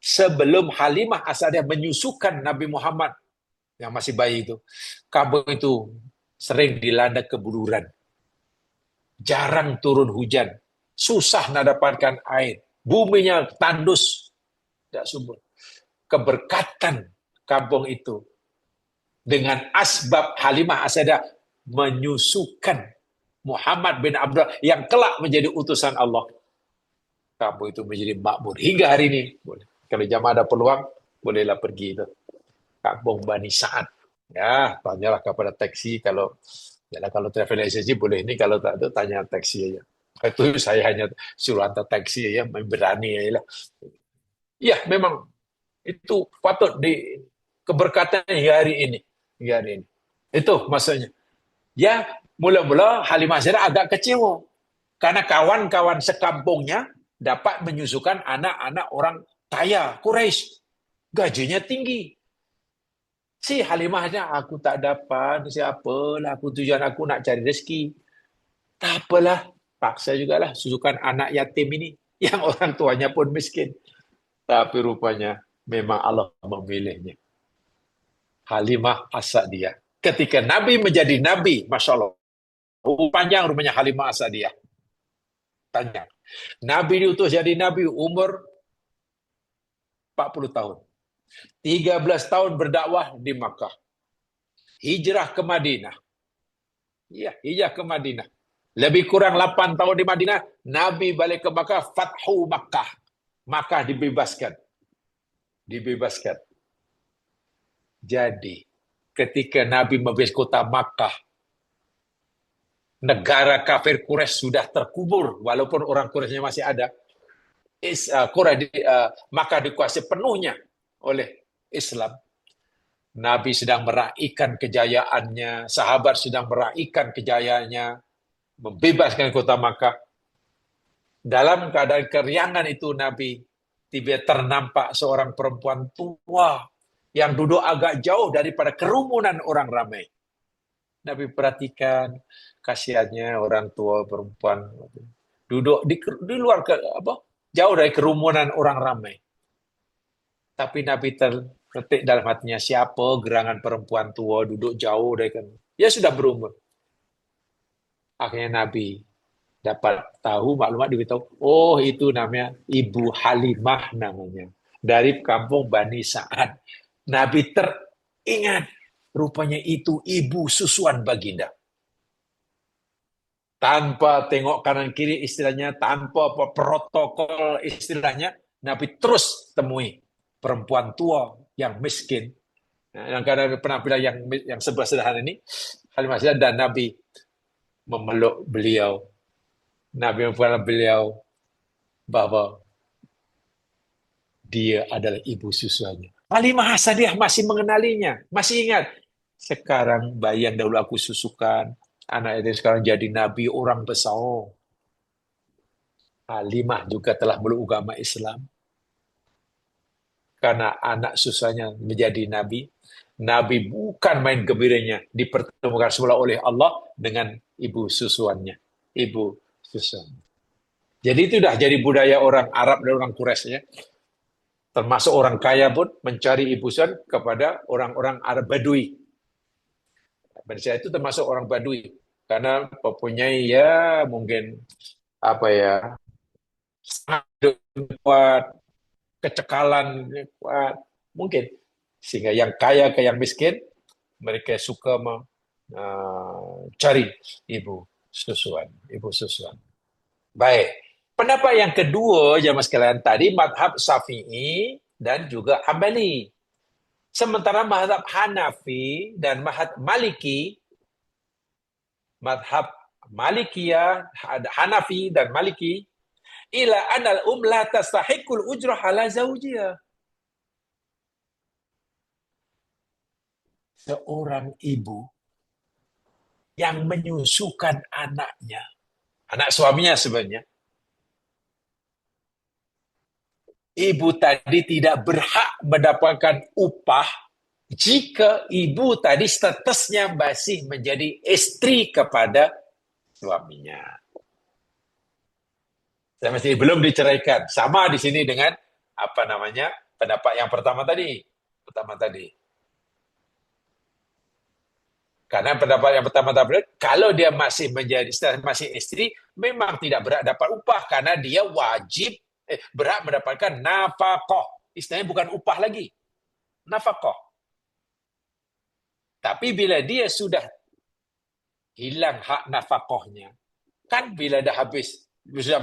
sebelum Halimah As-Sa'diyah menyusukan Nabi Muhammad yang masih bayi itu, kampung itu sering dilanda kebuluran. Jarang turun hujan. Susah mendapatkan air. Buminya tandus. Tidak subur. Keberkatan kampung itu dengan asbab Halimah As-Sa'diyah menyusukan Muhammad bin Abdullah yang kelak menjadi utusan Allah. Kampung itu menjadi makmur hingga hari ini. Boleh. Kalau jamaah ada peluang, bolehlah pergi itu. Kampung Bani Sa'ad. Ya, tanyalah kepada taksi kalau travel agency boleh, ini kalau tak ada tanya taksi aja. Itu saya hanya suruh antar taksi ya, berani ya. Ya, memang itu patut di keberkatan hari ini. Itu maksudnya. Ya, mula-mula Halimah Zahra agak kecewa. Karena kawan-kawan sekampungnya dapat menyusukan anak-anak orang kaya Quraisy. Gajinya tinggi. Si Halimahnya, aku tak dapat, siapalah, aku tujuan aku nak cari rezeki. Tak apalah, paksa jugalah susukan anak yatim ini, yang orang tuanya pun miskin. Tapi rupanya memang Allah memilihnya. Halimah As-Sa'diyah. Ketika Nabi menjadi Nabi, Masya Allah, panjang rumahnya Halimah As-Sa'diyah. Tanya. Nabi diutus jadi Nabi umur 40 tahun. 13 tahun berdakwah di Makkah. Hijrah ke Madinah. Ya, hijrah ke Madinah. Lebih kurang 8 tahun di Madinah, Nabi balik ke Makkah, Fathu Makkah. Makkah dibebaskan. Jadi, ketika Nabi membebas kota Makkah, negara kafir Quraisy sudah terkubur, walaupun orang Quraisynya masih ada. Makkah dikuasai penuhnya oleh Islam. Nabi sedang meraihkan kejayaannya, sahabat sedang meraihkan kejayaannya, membebaskan kota Makkah. Dalam keadaan keriangan itu Nabi tiba ternampak seorang perempuan tua yang duduk agak jauh daripada kerumunan orang ramai. Nabi perhatikan kasihannya orang tua perempuan duduk di luar jauh dari kerumunan orang ramai. Tapi Nabi terketik dalam hatinya, siapa gerangan perempuan tua duduk jauh dari kan? Ya sudah berumur. Akhirnya Nabi dapat tahu maklumat, diberitahu, oh itu namanya Ibu Halimah namanya, dari kampung Bani Sa'ad. Nabi teringat, rupanya itu ibu susuan baginda. Tanpa tengok kanan kiri istilahnya, tanpa protokol istilahnya, Nabi terus temui perempuan tua yang miskin. Yang kadang penampilan yang sebelah sederhana ini, Halimah dan Nabi memeluk beliau. Nabi memberitahu beliau bahwa dia adalah ibu susuannya. Halimah As-Sa'diyah masih mengenalinya, masih ingat. Sekarang bayi yang dahulu aku susukan, anak itu sekarang jadi Nabi, orang besar. Halimah juga telah meluk agama Islam. Karena anak susuannya menjadi Nabi. Nabi bukan main gembiranya dipertemukan semula oleh Allah dengan ibu susuannya. Ibu susuannya. Jadi itu dah jadi budaya orang Arab dan orang Quraisy ya. Termasuk orang kaya pun mencari ibusan kepada orang-orang Arab Badui. Malaysia itu termasuk orang Badui karena mempunyai ya mungkin apa ya kuat, kecekalan kuat mungkin sehingga yang kaya ke yang miskin mereka suka mencari ibu susuan. Baik. Pendapat yang kedua, jamaah sekalian, tadi madhab Syafi'i dan juga Hambali. Sementara madhab Hanafi dan madhab Maliki, madhab Malikiyah, Hanafi dan Maliki, ila anal la tastahiqul ujrah ala zawjiha. Seorang ibu yang menyusukan anaknya, anak suaminya sebenarnya, ibu tadi tidak berhak mendapatkan upah jika ibu tadi statusnya masih menjadi istri kepada suaminya. Saya masih belum diceraikan. Sama di sini dengan apa namanya pendapat yang pertama tadi. Karena pendapat yang pertama tadi, kalau dia masih masih istri, memang tidak berhak dapat upah karena dia wajib berhak mendapatkan nafkah. Istilahnya bukan upah lagi, nafkah. Tapi bila dia sudah hilang hak nafkahnya, kan bila dah habis sudah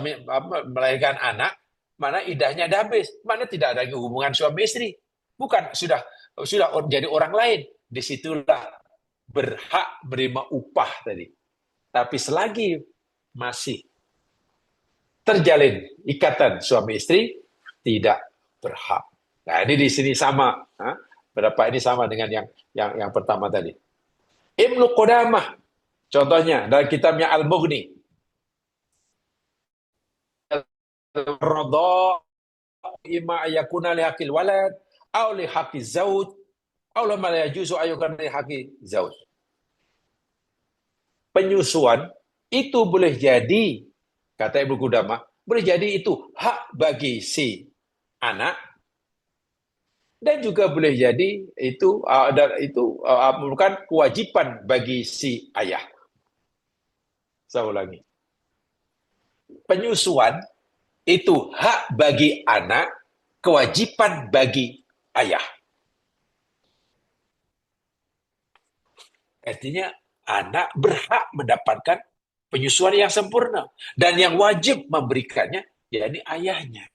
melahirkan anak, mana idahnya dah habis, mana tidak ada hubungan suami istri, bukan sudah jadi orang lain. Disitulah berhak menerima upah tadi. Tapi selagi masih terjalin ikatan suami istri, tidak berhak. Nah, ini di sini sama. Pendapat ini sama dengan yang pertama tadi. Ibnu Qudamah, contohnya dalam kitabnya Al-Mughni, Radha ima ayakuna li haqil walad aw li haqqiz zauj aw la yajuzu ayukan li haqqi zauj. Penyusuan itu boleh jadi, kata Ibnu Qudamah, boleh jadi itu hak bagi si anak dan juga boleh jadi itu merupakan kewajiban bagi si ayah. Saya ulangi. Penyusuan itu hak bagi anak, kewajiban bagi ayah. Artinya anak berhak mendapatkan penyusuan yang sempurna dan yang wajib memberikannya yakni ayahnya.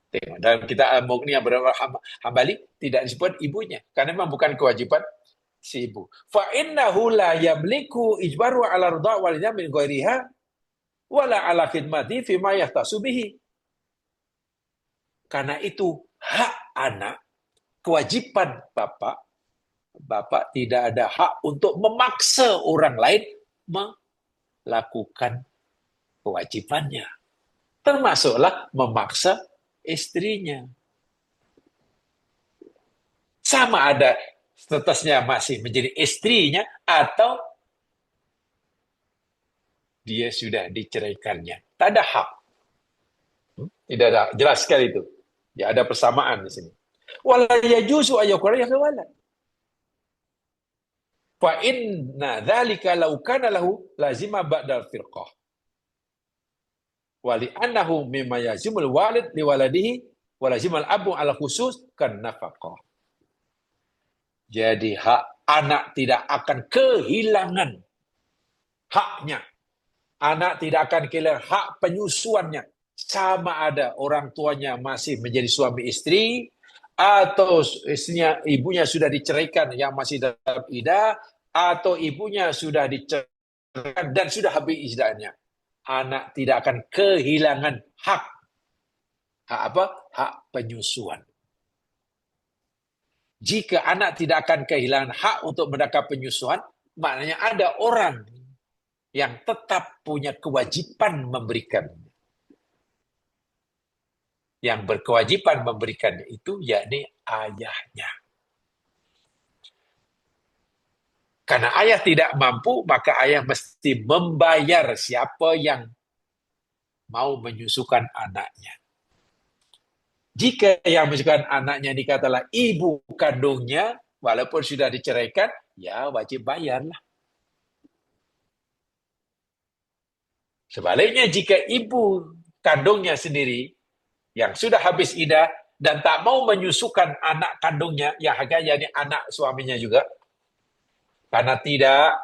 Dalam kita Al-Mughni yang bernama Hambali tidak disebut ibunya karena memang bukan kewajiban si ibu. Fa innahu la yamliku ijbaru ala ridha walidha min ghairiha wala ala khidmati fi ma yahtasu bihi. Karena itu hak anak, kewajiban bapak tidak ada hak untuk memaksa orang lain melakukan kewajibannya. Termasuklah memaksa istrinya. Sama ada statusnya masih menjadi istrinya atau dia sudah diceraikannya. Tak ada hak. Tidak ada. Jelas sekali itu. Ya, ada persamaan di sini. Wala yajuzu ayyukra walad. Fa inna dzalika law kana lahu lazima ba'dal firqah. Wa li annahu mimma yazimul walid li waladihi wa lazimal abu ala khusus kan nafaqah. Jadi hak anak tidak akan kehilangan haknya. Anak tidak akan kehilangan hak penyusuannya. Sama ada orang tuanya masih menjadi suami istri, atau istrinya, ibunya sudah diceraikan yang masih dalam iddah, atau ibunya sudah diceraikan dan sudah habis iddahnya. Anak tidak akan kehilangan hak. Hak apa? Hak penyusuan. Jika anak tidak akan kehilangan hak untuk mendapat penyusuan, maknanya ada orang yang tetap punya kewajiban memberikan. Yang berkewajiban memberikan itu yakni ayahnya. Karena ayah tidak mampu, maka ayah mesti membayar siapa yang mau menyusukan anaknya. Jika yang menyusukan anaknya dikatalah ibu kandungnya, walaupun sudah diceraikan, ya wajib bayarlah. Sebaliknya jika ibu kandungnya sendiri yang sudah habis iddah dan tak mau menyusukan anak kandungnya, yang hakikatnya jadi anak suaminya juga, karena tidak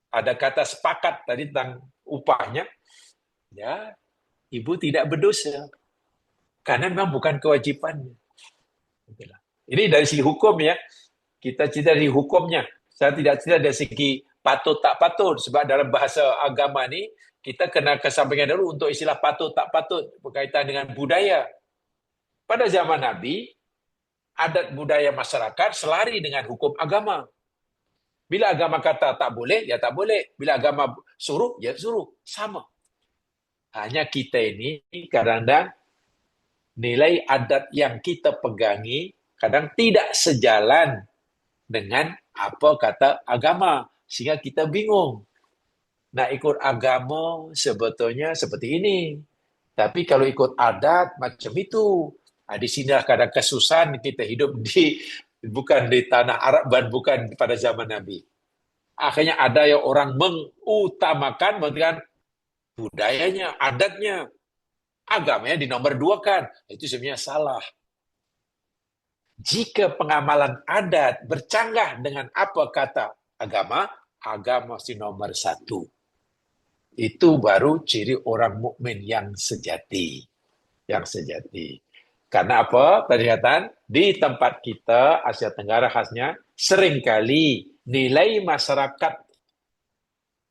ada kata sepakat tadi tentang upahnya, ya ibu tidak berdosa karena memang bukan kewajibannya. Ini dari segi hukum ya, kita cerita dari hukumnya. Saya tidak cerita dari segi patut tak patut, sebab dalam bahasa agama ni kita kena kesampingkan dulu untuk istilah patut tak patut berkaitan dengan budaya. Pada zaman Nabi, adat budaya masyarakat selari dengan hukum agama. Bila agama kata tak boleh, ya tak boleh. Bila agama suruh, ya suruh. Sama. Hanya kita ini kadang-kadang nilai adat yang kita pegangi kadang tidak sejalan dengan apa kata agama. Sehingga kita bingung. Nak ikut agama sebetulnya seperti ini. Tapi kalau ikut adat macam itu. Di sinilah kadang kesusahan kita hidup bukan di tanah Arab dan bukan pada zaman Nabi. Akhirnya ada yang orang mengutamakan budayanya, adatnya, agamanya dinomor dua kan. Itu sebenarnya salah. Jika pengamalan adat bercanggah dengan apa kata agama, agama si nomor satu. Itu baru ciri orang mukmin yang sejati. Yang sejati. Karena apa? Tadi katakan, di tempat kita, Asia Tenggara khasnya, seringkali nilai masyarakat,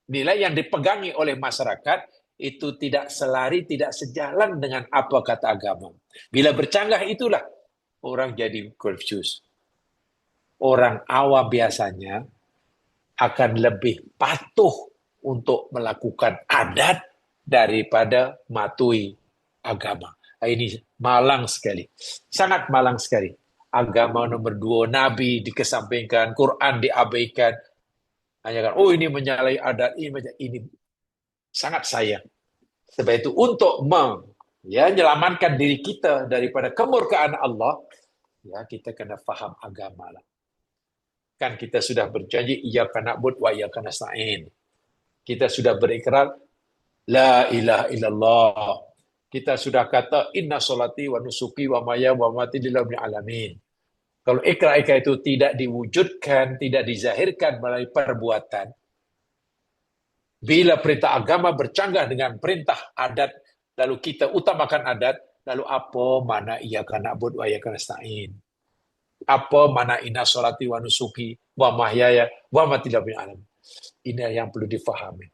nilai yang dipegangi oleh masyarakat, itu tidak selari, tidak sejalan dengan apa kata agama. Bila bercanggah itulah, orang jadi confused. Orang awam biasanya akan lebih patuh untuk melakukan adat daripada matui agama. Ini malang sekali. Sangat malang sekali. Agama nomor dua, Nabi dikesampingkan, Quran diabaikan. Hanya kan, oh ini menyalahi adat, ini sangat sayang. Sebab itu untuk menyelamatkan diri kita daripada kemurkaan Allah, ya kita kena faham agama lah. Kan kita sudah berjanji iyyaka na'budu wa iyyaka nasta'in. Kita sudah berikrar la ilaha illallah. Kita sudah kata inna solati wa nusuki wa maya wa mati lillahi alamin. Kalau ikrar-ikrar itu tidak diwujudkan, tidak dizahirkan melalui perbuatan, bila perintah agama bercanggah dengan perintah adat, lalu kita utamakan adat, lalu apa mana iyyaka na'budu wa iyyaka nasta'in? Apa mana inna solati wa nusuki wa mahyaya wa mati lillahi alamin? Ini yang perlu difahami.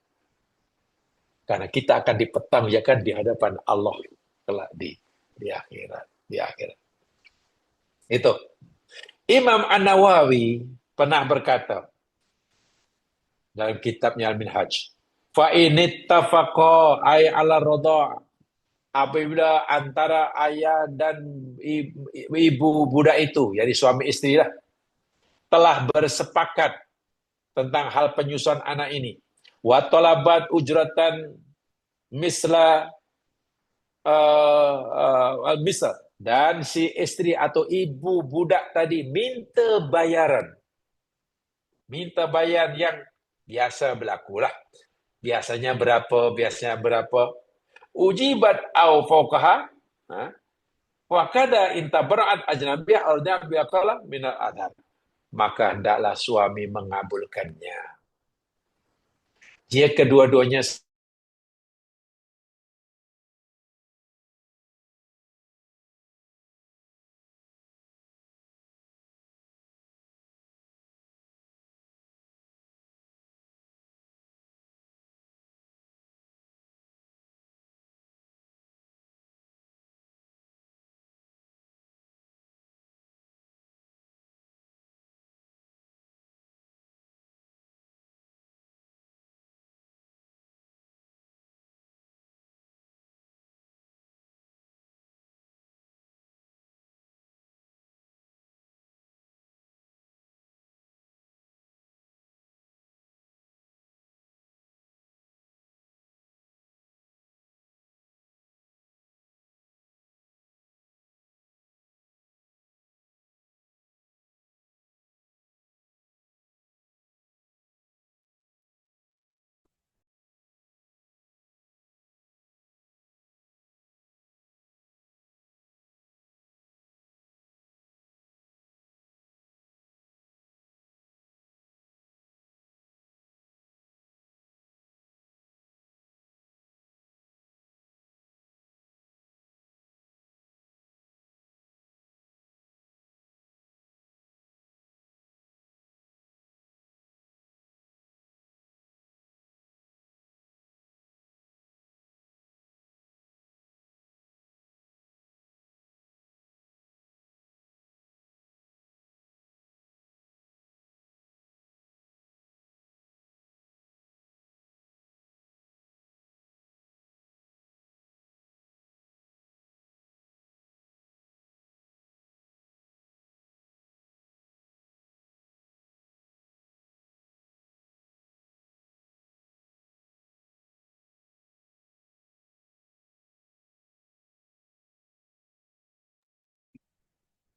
Karena kita akan dipertanggungjawabkan di hadapan Allah kelak di akhirat. Di akhirat. Itu. Imam An-Nawawi pernah berkata dalam kitabnya Al-Minhaj, fa inittafaqa ay ala radha, apabila antara ayah dan ibu budak itu, yakni suami istri lah, telah bersepakat tentang hal penyusuan anak ini, wa talabat ujratan misla misal, dan si istri atau ibu budak tadi minta bayaran yang biasa berlaku lah. Biasanya berapa, ujibat au fauqaha, wa kada intabarat ajnabiyah al nabiyaqala minal adab, maka hendaklah suami mengabulkannya. Jika kedua-duanya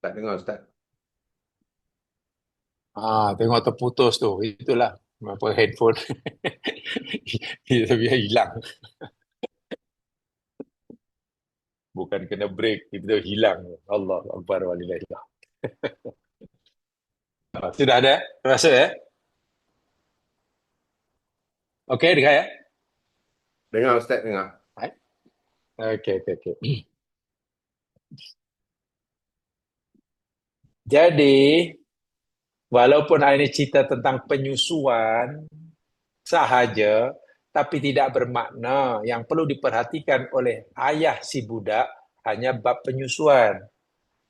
Tak dengar Ustaz. Tengok terputus tu. Itulah apa handphone. Biar hilang. Bukan kena break, itu hilang. Allah Akbar walillahillah. Sudah ada? Rasa ya? Okey, dengar ya? Dengar Ustaz, dengar. Hai. Okey, okey, okey. Jadi, walaupun ini cerita tentang penyusuan sahaja, tapi tidak bermakna yang perlu diperhatikan oleh ayah si budak hanya bab penyusuan.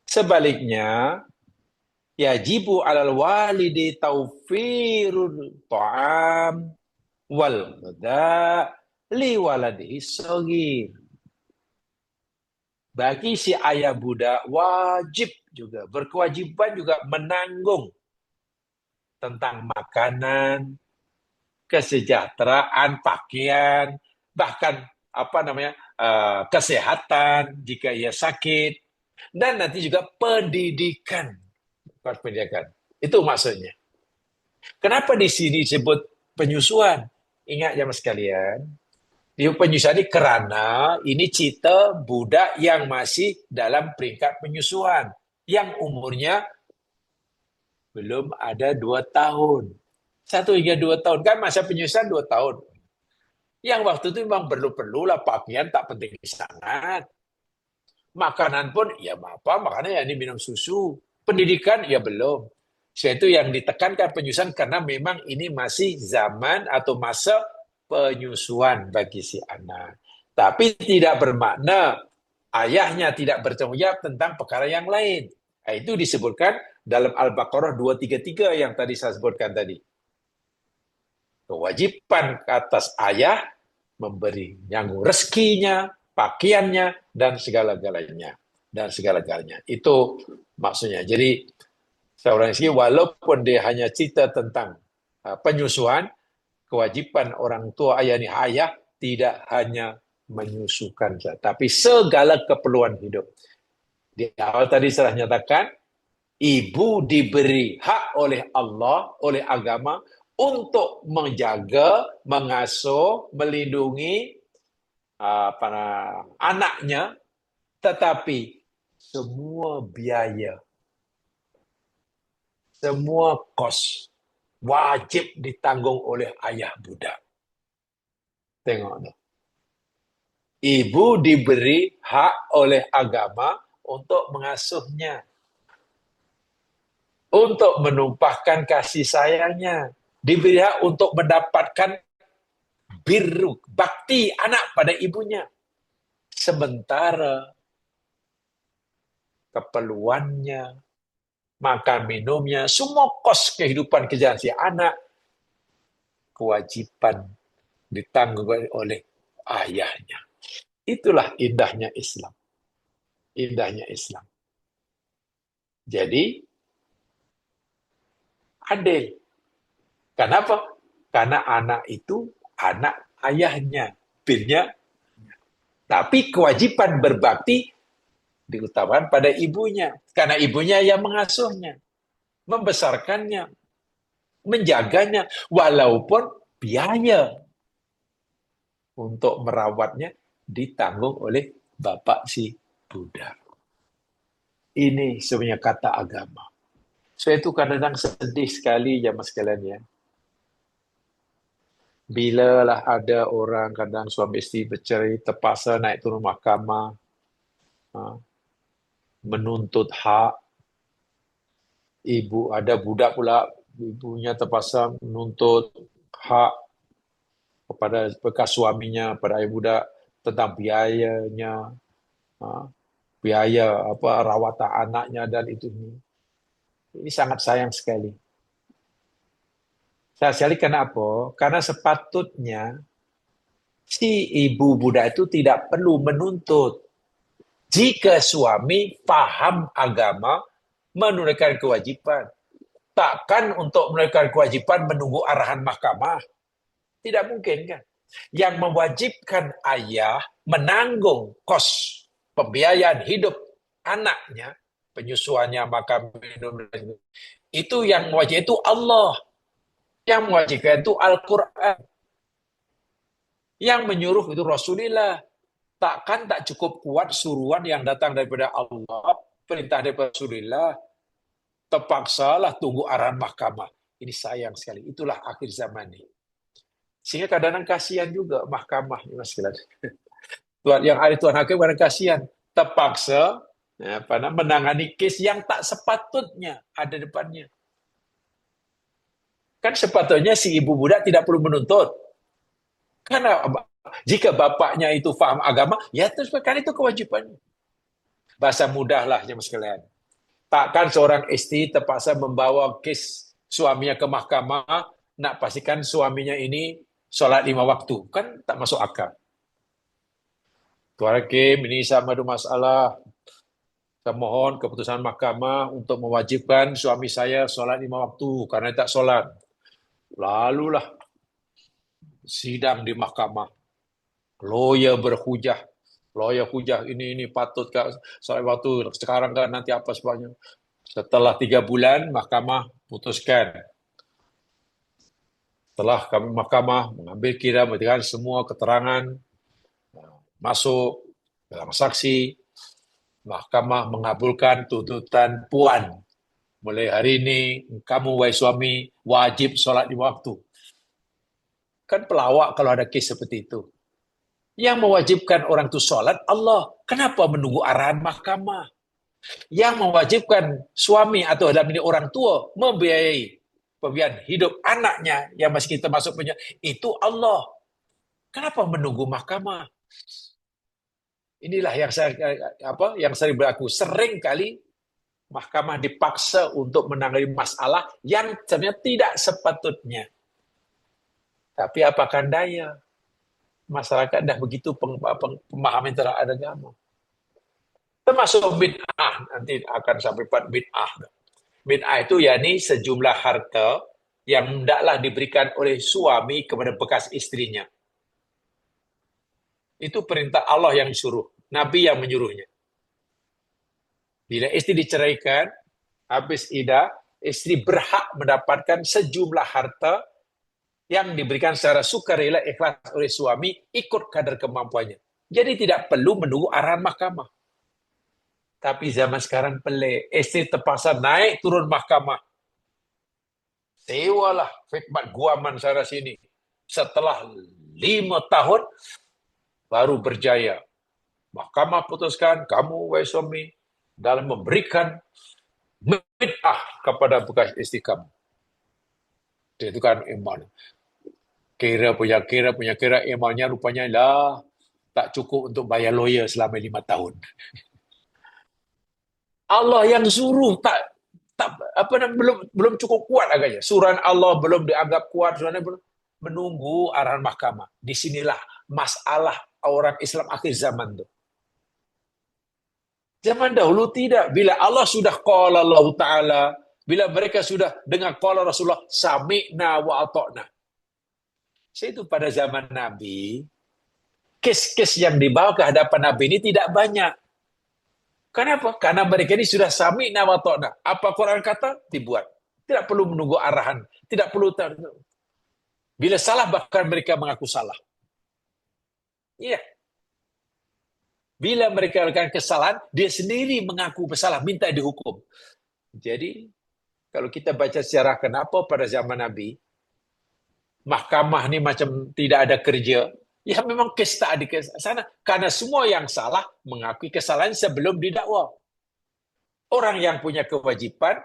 Sebaliknya, yajibu alal walidi taufirul ta'am wal ghada li waladihi shaghir. Bagi si ayah budak wajib juga, berkewajiban juga menanggung tentang makanan, kesejahteraan, pakaian, bahkan kesehatan jika ia sakit, dan nanti juga pendidikan. Pendidikan. Itu maksudnya. Kenapa di sini disebut penyusuan? Ingat jamaah sekalian, di penyusuan ini kerana ini cerita budak yang masih dalam peringkat penyusuan, yang umurnya belum ada 2 tahun. 1 hingga 2 tahun. Kan masa penyusuan 2 tahun. Yang waktu itu memang perlu-perlulah, pakaian tak penting sangat. Makanan pun, ya apa, makanan ya ini minum susu. Pendidikan, ya belum. Sebab itu yang ditekankan penyusuan karena memang ini masih zaman atau masa penyusuan bagi si anak. Tapi tidak bermakna ayahnya tidak bertanggung jawab tentang perkara yang lain. Itu disebutkan dalam Al-Baqarah 233 yang tadi saya sebutkan tadi. Kewajiban ke atas ayah memberi yang rezekinya, pakaiannya, dan segala-galanya. Dan segala-galanya. Itu maksudnya. Jadi, seorang istri, walaupun dia hanya cerita tentang penyusuan, kewajiban orang tua ayah tidak hanya menyusukan, tapi segala keperluan hidup. Di awal tadi saya nyatakan, ibu diberi hak oleh Allah, oleh agama, untuk menjaga, mengasuh, melindungi anaknya, tetapi semua biaya, semua kos wajib ditanggung oleh ayah budak. Tengok tu. Ibu diberi hak oleh agama untuk mengasuhnya, untuk menumpahkan kasih sayangnya, diberi hak untuk mendapatkan birru, bakti anak pada ibunya. Sementara keperluannya, makan minumnya, semua kos kehidupan kerjaan si anak, kewajiban ditanggung oleh ayahnya. Itulah indahnya Islam. Indahnya Islam. Jadi, adil. Kenapa? Karena anak itu anak ayahnya. Birnya. Tapi kewajiban berbakti diutamakan pada ibunya. Karena ibunya yang mengasuhnya, membesarkannya, menjaganya. Walaupun biaya untuk merawatnya ditanggung oleh bapak si budak. Ini sebenarnya kata agama. Saya itu kadang-kadang sedih sekali jamaah sekalian ya. Bila lah ada orang kadang suami isteri bercerai terpaksa naik turun mahkamah, menuntut hak. Ibu ada budak pula, ibunya terpaksa menuntut hak kepada bekas suaminya, pada ibu budak tentang biayanya, biaya rawatan anaknya dan itu. Ini sangat sayang sekali. Sayang sekali kenapa? Karena sepatutnya si ibu budak itu tidak perlu menuntut. Jika suami paham agama, menunaikan kewajiban. Takkan untuk menunaikan kewajiban menunggu arahan mahkamah. Tidak mungkin kan? Yang mewajibkan ayah menanggung kos pembiayaan hidup anaknya penyusuannya, makan, minum. Itu yang wajib itu Allah. Yang mewajibkan itu Al-Quran. Yang menyuruh itu Rasulullah. Takkan tak cukup kuat suruhan yang datang daripada Allah, perintah daripada Rasulullah, terpaksalah tunggu arahan mahkamah. Ini sayang sekali. Itulah akhir zaman ini. Sehingga kadang-kadang kasihan juga mahkamah. Mas Tuhan yang ada Tuhan hakim kadang kasihan. Terpaksa menangani kes yang tak sepatutnya ada depannya. Kan sepatutnya si ibu budak tidak perlu menuntut. Karena jika bapaknya itu faham agama, ya terus kan itu kewajibannya. Bahasa mudah lah jemaah sekalian. Takkan seorang istri terpaksa membawa kes suaminya ke mahkamah, nak pastikan suaminya ini sholat 5 waktu. Kan tak masuk akal. Tuan Hakim, ini sama ada masalah. Saya mohon keputusan mahkamah untuk mewajibkan suami saya sholat 5 waktu, karena tak sholat. Lalulah sidang di mahkamah. Lawyer berhujah. Lawyer hujah ini patut kak sholat waktu. Sekarang kan nanti apa sebagainya. Setelah 3 bulan, mahkamah putuskan. Setelah kami mahkamah mengambil kira memberikan semua keterangan, masuk dalam saksi, mahkamah mengabulkan tuntutan puan. Mulai hari ini, kamu wahai suami wajib sholat 5 waktu. Kan pelawak kalau ada kes seperti itu. Yang mewajibkan orang itu sholat Allah. Kenapa menunggu arahan mahkamah? Yang mewajibkan suami atau dalam ini orang tua membiayai pembiayaan hidup anaknya yang masih kita masuk punya itu Allah. Kenapa menunggu mahkamah? Inilah yang sering berlaku. Sering kali mahkamah dipaksa untuk menangani masalah yang sebenarnya tidak sepatutnya. Tapi apakah daya? Masyarakat dah begitu pemahaman terhadap agama. Termasuk bid'ah, nanti akan sampai pada bid'ah. Bid'ah itu yakni sejumlah harta yang hendaklah diberikan oleh suami kepada bekas istrinya. Itu perintah Allah yang disuruh, Nabi yang menyuruhnya. Bila istri diceraikan, habis iddah, istri berhak mendapatkan sejumlah harta yang diberikan secara sukarela ikhlas oleh suami ikut kadar kemampuannya. Jadi tidak perlu menunggu arahan mahkamah. Tapi zaman sekarang pelik. Istri terpaksa naik turun mahkamah. Sewalah khidmat guaman sana sini. Setelah 5 tahun baru berjaya. Mahkamah putuskan, kamu wahai suami dalam memberikan bid'ah kepada bekas istri kamu. Itu kan iman. Kira imannya rupanya lah tak cukup untuk bayar lawyer selama 5 tahun. Allah yang suruh belum cukup kuat agaknya. Suruhan Allah belum dianggap kuat, suruhannya belum menunggu arahan mahkamah. Disinilah masalah orang Islam akhir zaman itu. Zaman dahulu tidak. Bila Allah sudah qala Allah Ta'ala, bila mereka sudah dengar qala Rasulullah, sami'na wa ata'na. Itu pada zaman Nabi, kes-kes yang dibawa ke hadapan Nabi ini tidak banyak. Kenapa? Karena mereka ini sudah sami'na wa ata'na. Apa Quran kata? Dibuat. Tidak perlu menunggu arahan. Tidak perlu. Bila salah, bahkan mereka mengaku salah. Iya. Bila mereka melakukan kesalahan, dia sendiri mengaku bersalah, minta dihukum. Jadi, kalau kita baca sejarah kenapa pada zaman Nabi, mahkamah ini macam tidak ada kerja, ya memang kes tak ada ke sana. Karena semua yang salah mengakui kesalahan sebelum didakwa. Orang yang punya kewajiban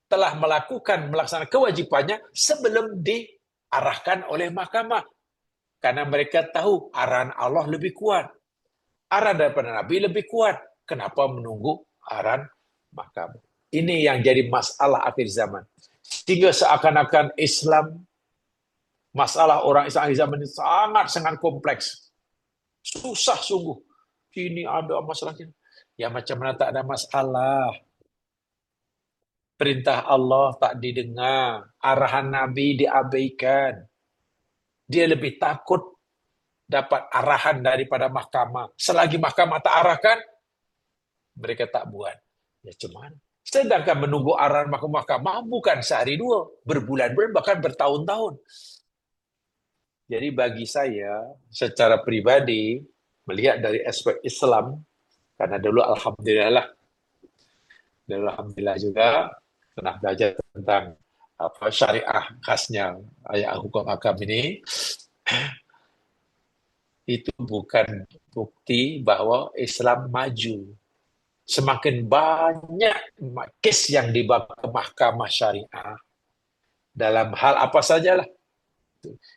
telah melaksanakan kewajibannya sebelum diarahkan oleh mahkamah. Karena mereka tahu arahan Allah lebih kuat. Arahan daripada Nabi lebih kuat. Kenapa menunggu arahan mahkamah? Ini yang jadi masalah akhir zaman. Sehingga seakan-akan Islam, masalah orang Islam akhir zaman ini sangat-sangat kompleks. Susah sungguh. Ini ada masalah ini. Ya macam mana tak ada masalah. Perintah Allah tak didengar. Arahan Nabi diabaikan. Dia lebih takut dapat arahan daripada mahkamah. Selagi mahkamah tak arahkan, mereka tak buat. Ya cuman. Sedangkan menunggu arahan mahkamah bukan sehari dua, berbulan-bulan bahkan bertahun-tahun. Jadi bagi saya secara pribadi melihat dari aspek Islam, karena dulu alhamdulillah juga pernah belajar tentang apa syariah khasnya ayat hukum akam ini, itu bukan bukti bahwa Islam maju. Semakin banyak kes yang dibawa ke mahkamah syariah dalam hal apa sajalah,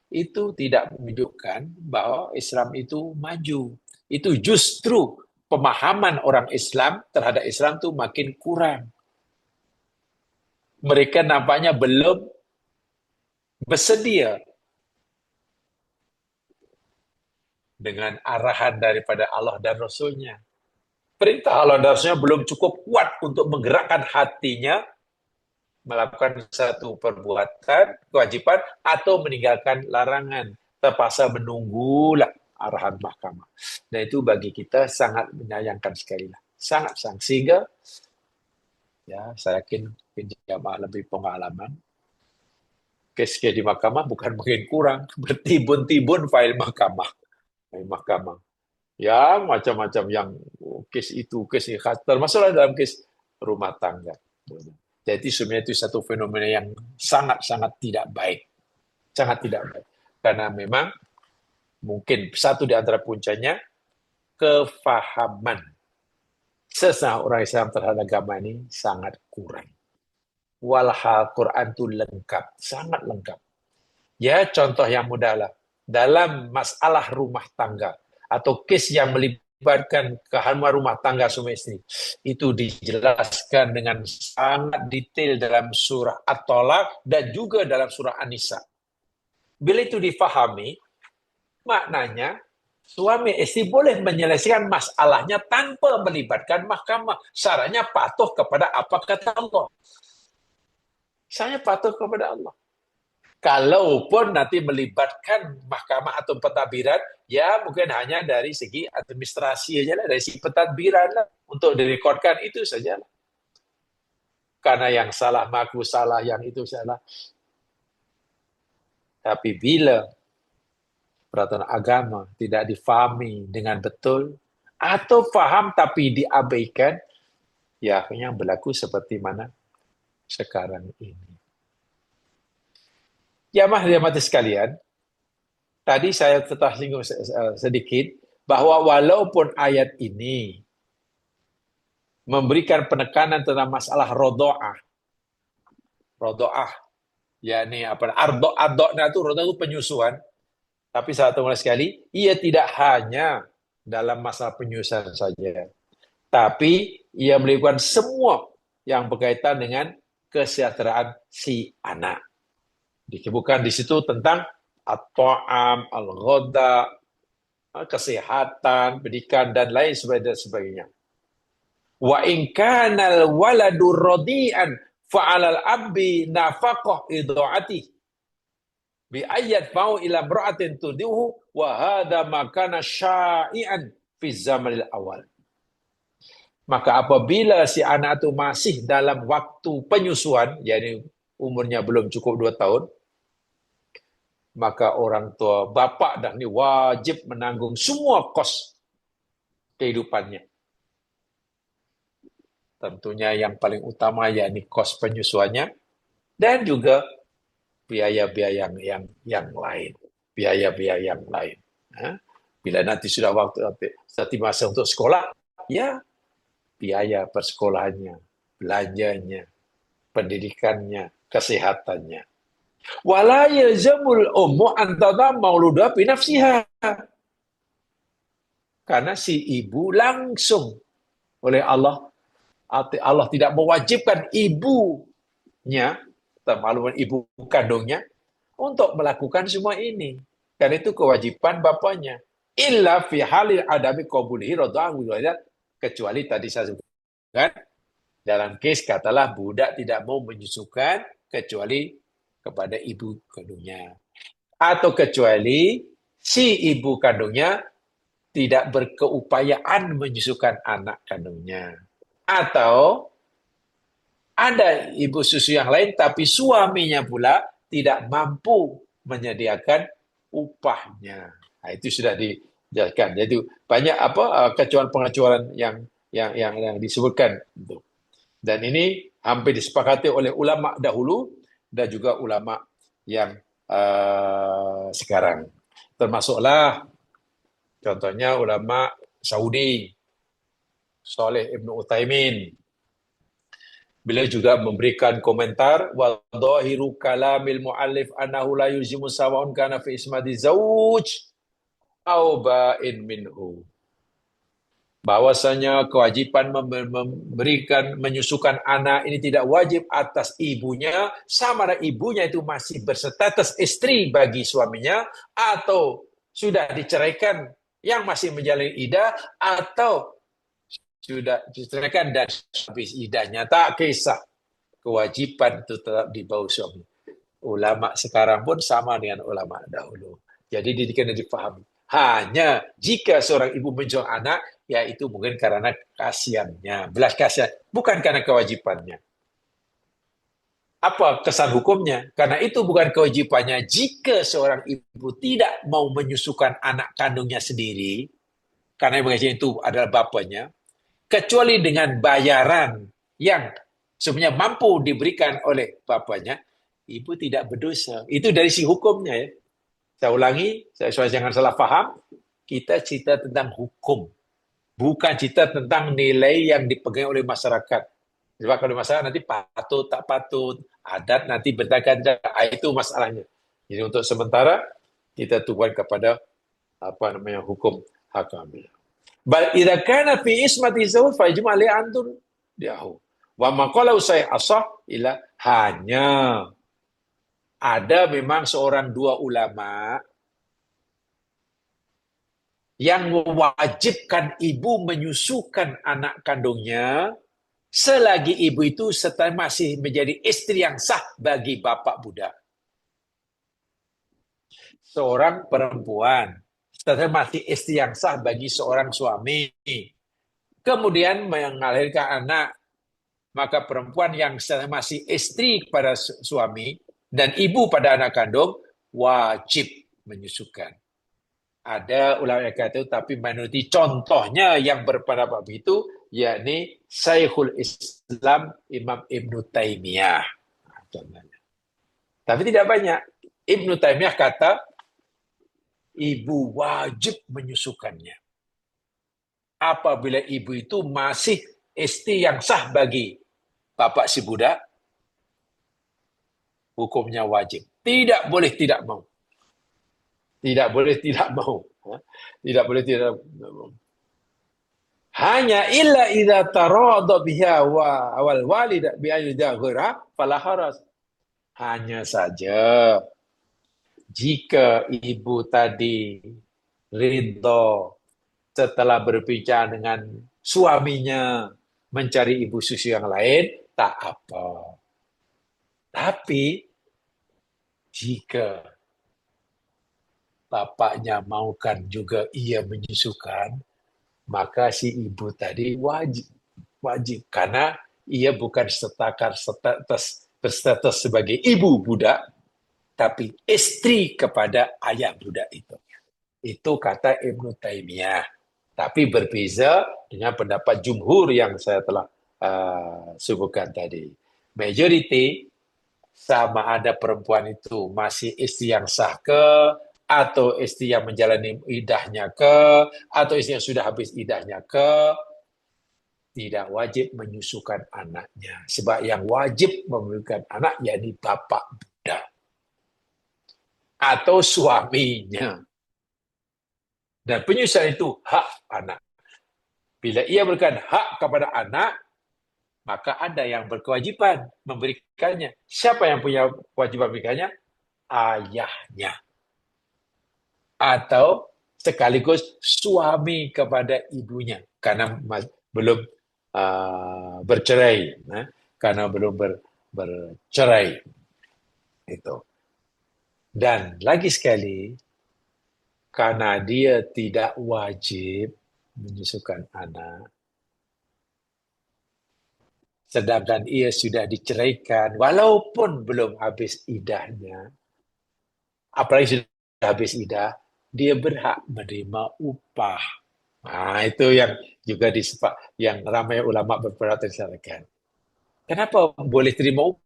itu tidak menunjukkan bahwa Islam itu maju. Itu justru pemahaman orang Islam terhadap Islam itu makin kurang. Mereka nampaknya belum bersedia dengan arahan daripada Allah dan Rasul-Nya. Perintah Allah dan Rasul-Nya belum cukup kuat untuk menggerakkan hatinya melakukan satu perbuatan, kewajiban, atau meninggalkan larangan. Terpaksa menunggulah arahan mahkamah. Dan itu bagi kita sangat menyayangkan sekali lah. Sangat-sangat. Sehingga, ya saya yakin jamaah lebih pengalaman. Kes-kes di mahkamah bukan makin kurang, bertibun-tibun file mahkamah. Ya, macam-macam yang kes itu, kes ini, termasuklah dalam kes rumah tangga. Jadi sebenarnya itu satu fenomena yang sangat-sangat tidak baik. Sangat tidak baik. Karena memang mungkin satu di antara puncanya, kefahaman sesama orang Islam terhadap agama ini sangat kurang. Walhal Quran itu lengkap, sangat lengkap. Ya, contoh yang mudah lah. Dalam masalah rumah tangga, atau kes yang melibatkan keharuman rumah tangga suami istri, itu dijelaskan dengan sangat detail dalam surah At-Tolak dan juga dalam surah An-Nisa. Bila itu difahami, maknanya suami istri boleh menyelesaikan masalahnya tanpa melibatkan mahkamah. Syaratnya patuh kepada apa kata Allah. Saya patuh kepada Allah. Kalaupun nanti melibatkan mahkamah atau pentadbiran, ya mungkin hanya dari segi administrasi aja lah, dari segi pentadbiran lah, untuk direkodkan itu saja lah. Karena yang salah mengaku salah, yang itu salah. Tapi bila peraturan agama tidak difahami dengan betul, atau faham tapi diabaikan, ya akhirnya berlaku seperti mana sekarang ini. Jamaah mati sekalian, tadi saya telah singgung sedikit bahwa walaupun ayat ini memberikan penekanan tentang masalah rodoah, yakni apa? Ardoknya itu rodoah itu penyusuan. Tapi saya mulai sekali, ia tidak hanya dalam masalah penyusuan saja, tapi ia melakukan semua yang berkaitan dengan kesejahteraan si anak. Disebutkan di situ tentang at-ta'am, al-ghoda, kesehatan, pendidikan, dan lain sebagainya. Wa in kana al-waladu radi'an fa'alal abdi nafaqah idha'ati bi ayat fa'u ila imra'atin tudihu wa hadha ma kana sya'i'an fi zamanil awal. Maka apabila si anak itu masih dalam waktu penyusuan, yakni umurnya belum cukup 2 tahun, maka orang tua bapak dah ni wajib menanggung semua kos kehidupannya. Tentunya yang paling utama yakni kos penyusuannya dan juga biaya-biaya yang lain, biaya-biaya yang lain. Bila nanti sudah masa untuk sekolah, ya biaya persekolahannya, belanjanya, pendidikannya, kesehatannya. Wala yalzamul ummu an tadha mauludah bi nafsiha. Karena si ibu langsung oleh Allah tidak mewajibkan ibunya, termasuk ibu kandungnya, untuk melakukan semua ini. Karena itu kewajiban bapaknya. Illa fi halil adami qabulihi radha'u wiladat, kecuali tadi saya sebutkan dalam kes katalah budak tidak mau menyusukan kecuali kepada ibu kandungnya, atau kecuali si ibu kandungnya tidak berkeupayaan menyusukan anak kandungnya, atau ada ibu susu yang lain, tapi suaminya pula tidak mampu menyediakan upahnya. Nah, itu sudah dijelaskan. Jadi banyak kecuali-pengecualian yang disebutkan. Dan ini hampir disepakati oleh ulama dahulu dan juga ulama yang sekarang. Termasuklah contohnya ulama Saudi, Saleh Ibn Utsaimin. Beliau juga memberikan komentar wa dhahiru kalamil muallif annahu la yuzimu sawa'un kana fi ismati zauj au ba'in minhu. Bahwasanya kewajiban memberikan menyusukan anak ini tidak wajib atas ibunya, sama ada ibunya itu masih berstatus istri bagi suaminya atau sudah diceraikan yang masih menjalani iddah atau sudah diceraikan dan habis iddahnya, tak kisah, kewajiban itu tetap di bawah suami. Ulama sekarang pun sama dengan ulama dahulu. Jadi didikan dan dipahami. Hanya jika seorang ibu menyusukan anak, ya itu mungkin karena kasihannya, belas kasihan, bukan karena kewajibannya. Apa kesan hukumnya? Karena itu bukan kewajibannya. Jika seorang ibu tidak mau menyusukan anak kandungnya sendiri, karena yang itu adalah bapaknya, kecuali dengan bayaran yang sebenarnya mampu diberikan oleh bapaknya, ibu tidak berdosa. Itu dari si hukumnya ya. Saya ulangi, saya jangan salah paham. Kita cerita tentang hukum, bukan cerita tentang nilai yang dipegang oleh masyarakat. Sebab kalau masyarakat nanti patut tak patut, adat nanti berdagang, itu masalahnya. Jadi untuk sementara kita tujuan kepada hukum hakam. Bal idza kana fi ismati zawj fa ijma' li antun diahu. Wa maqala usai asah ila hanya ada memang seorang dua ulama yang mewajibkan ibu menyusukan anak kandungnya selagi ibu itu masih menjadi istri yang sah bagi bapak budak. Seorang perempuan masih istri yang sah bagi seorang suami. Kemudian mengalirkan anak, maka perempuan yang masih istri kepada suami dan ibu pada anak kandung wajib menyusukan. Ada ulama yang kata tapi menurut contohnya yang berpendapat begitu, yakni Syekhul Islam Imam Ibn Taimiyah. Contohnya. Tapi tidak banyak. Ibn Taimiyah kata ibu wajib menyusukannya. Apabila ibu itu masih istri yang sah bagi bapak si budak, hukumnya wajib. Tidak boleh tidak mau. Tidak boleh tidak mau. Tidak boleh tidak mau. Hanya illa idza tarada biha wa awal walid bi ayyidahira fala haras. Hanya saja jika ibu tadi ridho setelah berbicara dengan suaminya mencari ibu susu yang lain, tak apa. Tapi jika bapaknya maukan juga ia menyusukan, maka si ibu tadi wajib karena ia bukan berstatus sebagai ibu budak, tapi istri kepada ayah budak itu. Itu kata Ibnu Taimiyah. Tapi berbeza dengan pendapat jumhur yang saya telah sebutkan tadi. Majority sama ada perempuan itu masih istri yang sah ke, atau istri yang menjalani iddahnya ke, atau istri yang sudah habis iddahnya ke, tidak wajib menyusukan anaknya. Sebab yang wajib memberikan anak yakni bapak budak atau suaminya. Dan penyusuan itu hak anak. Bila ia berikan hak kepada anak, maka ada yang berkewajiban memberikannya. Siapa yang punya kewajiban memberikannya? Ayahnya. Atau sekaligus suami kepada ibunya. Karena belum bercerai. Karena belum bercerai. Itu. Dan lagi sekali, karena dia tidak wajib menyusukan anak, sedangkan ia sudah diceraikan walaupun belum habis idahnya, apalagi sudah habis idah, dia berhak menerima upah. Nah, itu yang juga yang ramai ulama berpendapat disyaratkan. Kenapa boleh terima upah,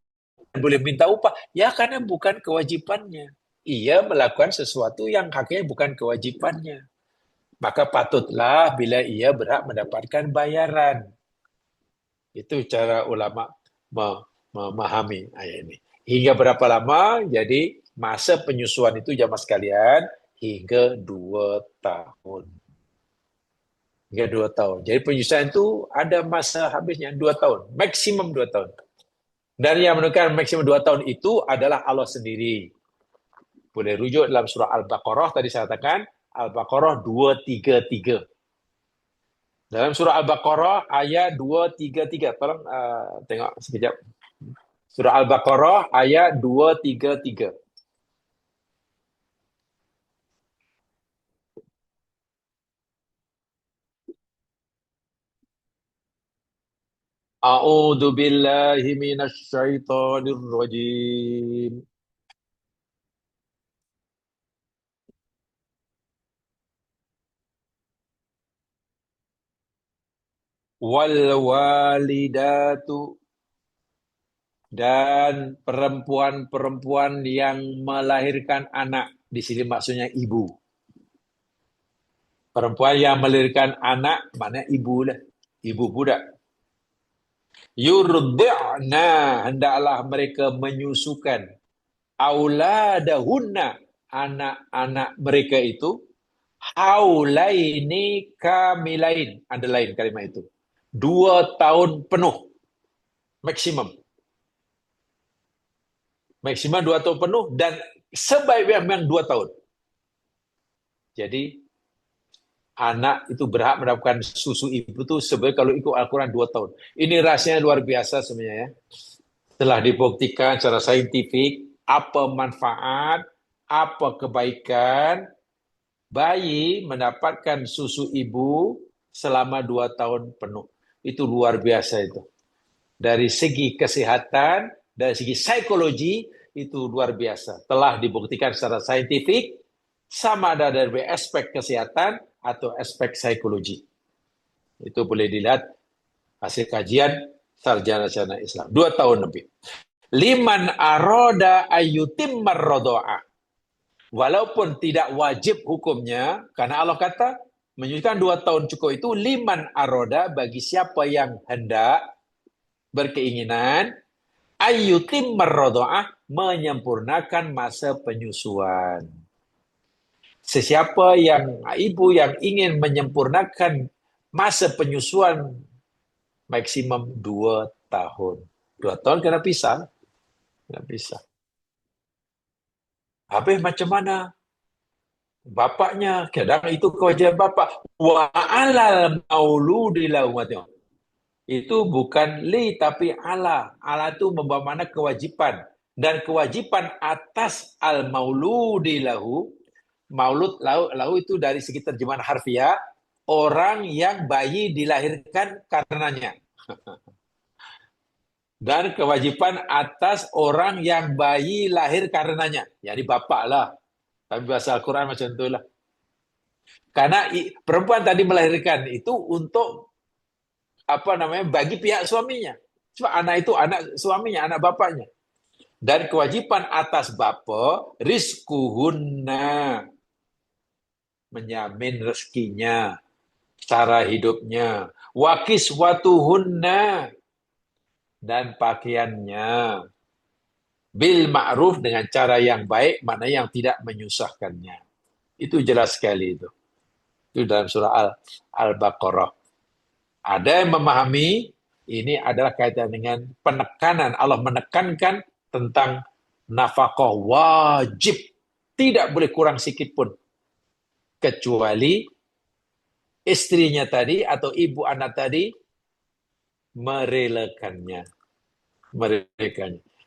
boleh minta upah? Ya karena bukan kewajibannya. Ia melakukan sesuatu yang hakikatnya bukan kewajibannya. Maka patutlah bila ia berhak mendapatkan bayaran. Itu cara ulama memahami ayat ini. Hingga berapa lama? Jadi masa penyusuan itu jamaah sekalian hingga 2 tahun. Hingga 2 tahun. Jadi penyusuan itu ada masa habisnya 2 tahun. Maksimum 2 tahun. Dan yang menentukan maksimum 2 tahun itu adalah Allah sendiri. Boleh rujuk dalam surah Al-Baqarah, tadi saya katakan, Al-Baqarah 233. Dalam surah Al-Baqarah ayat 233. Tolong tengok sekejap. Surah Al-Baqarah ayat 233. A'udzu billahi minasy syaithanir rajim. Wal walidatu, dan perempuan-perempuan yang melahirkan anak. Di sini maksudnya ibu. Perempuan yang melahirkan anak maknanya ibu lah. Ibu budak. Yurdi'na, hendaklah mereka menyusukan auladahunna, anak-anak mereka itu haulaini kamilain. Ada lain kalimat itu. 2 tahun penuh. Maksimum. Maksimum 2 tahun penuh dan sebaik-baiknya memang 2 tahun. Jadi anak itu berhak mendapatkan susu ibu itu sebenarnya kalau ikut Al-Quran 2 tahun. Ini rahasianya luar biasa sebenarnya ya. Telah dibuktikan secara saintifik apa manfaat, apa kebaikan bayi mendapatkan susu ibu selama 2 tahun penuh. Itu luar biasa itu. Dari segi kesehatan, dari segi psikologi, itu luar biasa. Telah dibuktikan secara saintifik, sama ada dari aspek kesehatan atau aspek psikologi. Itu boleh dilihat hasil kajian sarjana-sarjana Islam. 2 tahun lebih. Liman aroda ayyutim marrodo'ah. Walaupun tidak wajib hukumnya, karena Allah kata, menunjukkan 2 tahun cukup itu, liman aroda, bagi siapa yang hendak, berkeinginan, ayyutim marrodo'ah, menyempurnakan masa penyusuan. Sesiapa yang ibu yang ingin menyempurnakan masa penyusuan maksimum 2 tahun. 2 tahun kena pisah. Kena pisah. Habis macam mana? Bapaknya, kadang itu kewajiban bapak. Wa alal mauludi lahu. Itu bukan li tapi ala. Ala itu membawa makna kewajiban. Dan kewajiban atas al mauludi lahu. Maulud lahu itu dari segi terjemahan harfiah, orang yang bayi dilahirkan karenanya. Dan kewajiban atas orang yang bayi lahir karenanya. Jadi bapak lah. Tapi bahasa Al-Quran macam itulah. Karena perempuan tadi melahirkan itu untuk bagi pihak suaminya. Sebab anak itu anak suaminya, anak bapaknya. Dan kewajiban atas bapa rizkuhunna, menjamin rezekinya, cara hidupnya, wakiswatuhunna, dan pakaiannya, bil ma'ruf, dengan cara yang baik, mana yang tidak menyusahkannya. Itu jelas sekali itu. Itu dalam surah Al-Baqarah. Ada yang memahami ini adalah kaitan dengan penekanan. Allah menekankan tentang nafkah wajib. Tidak boleh kurang sikit pun. Kecuali istrinya tadi atau ibu anak tadi merelakannya.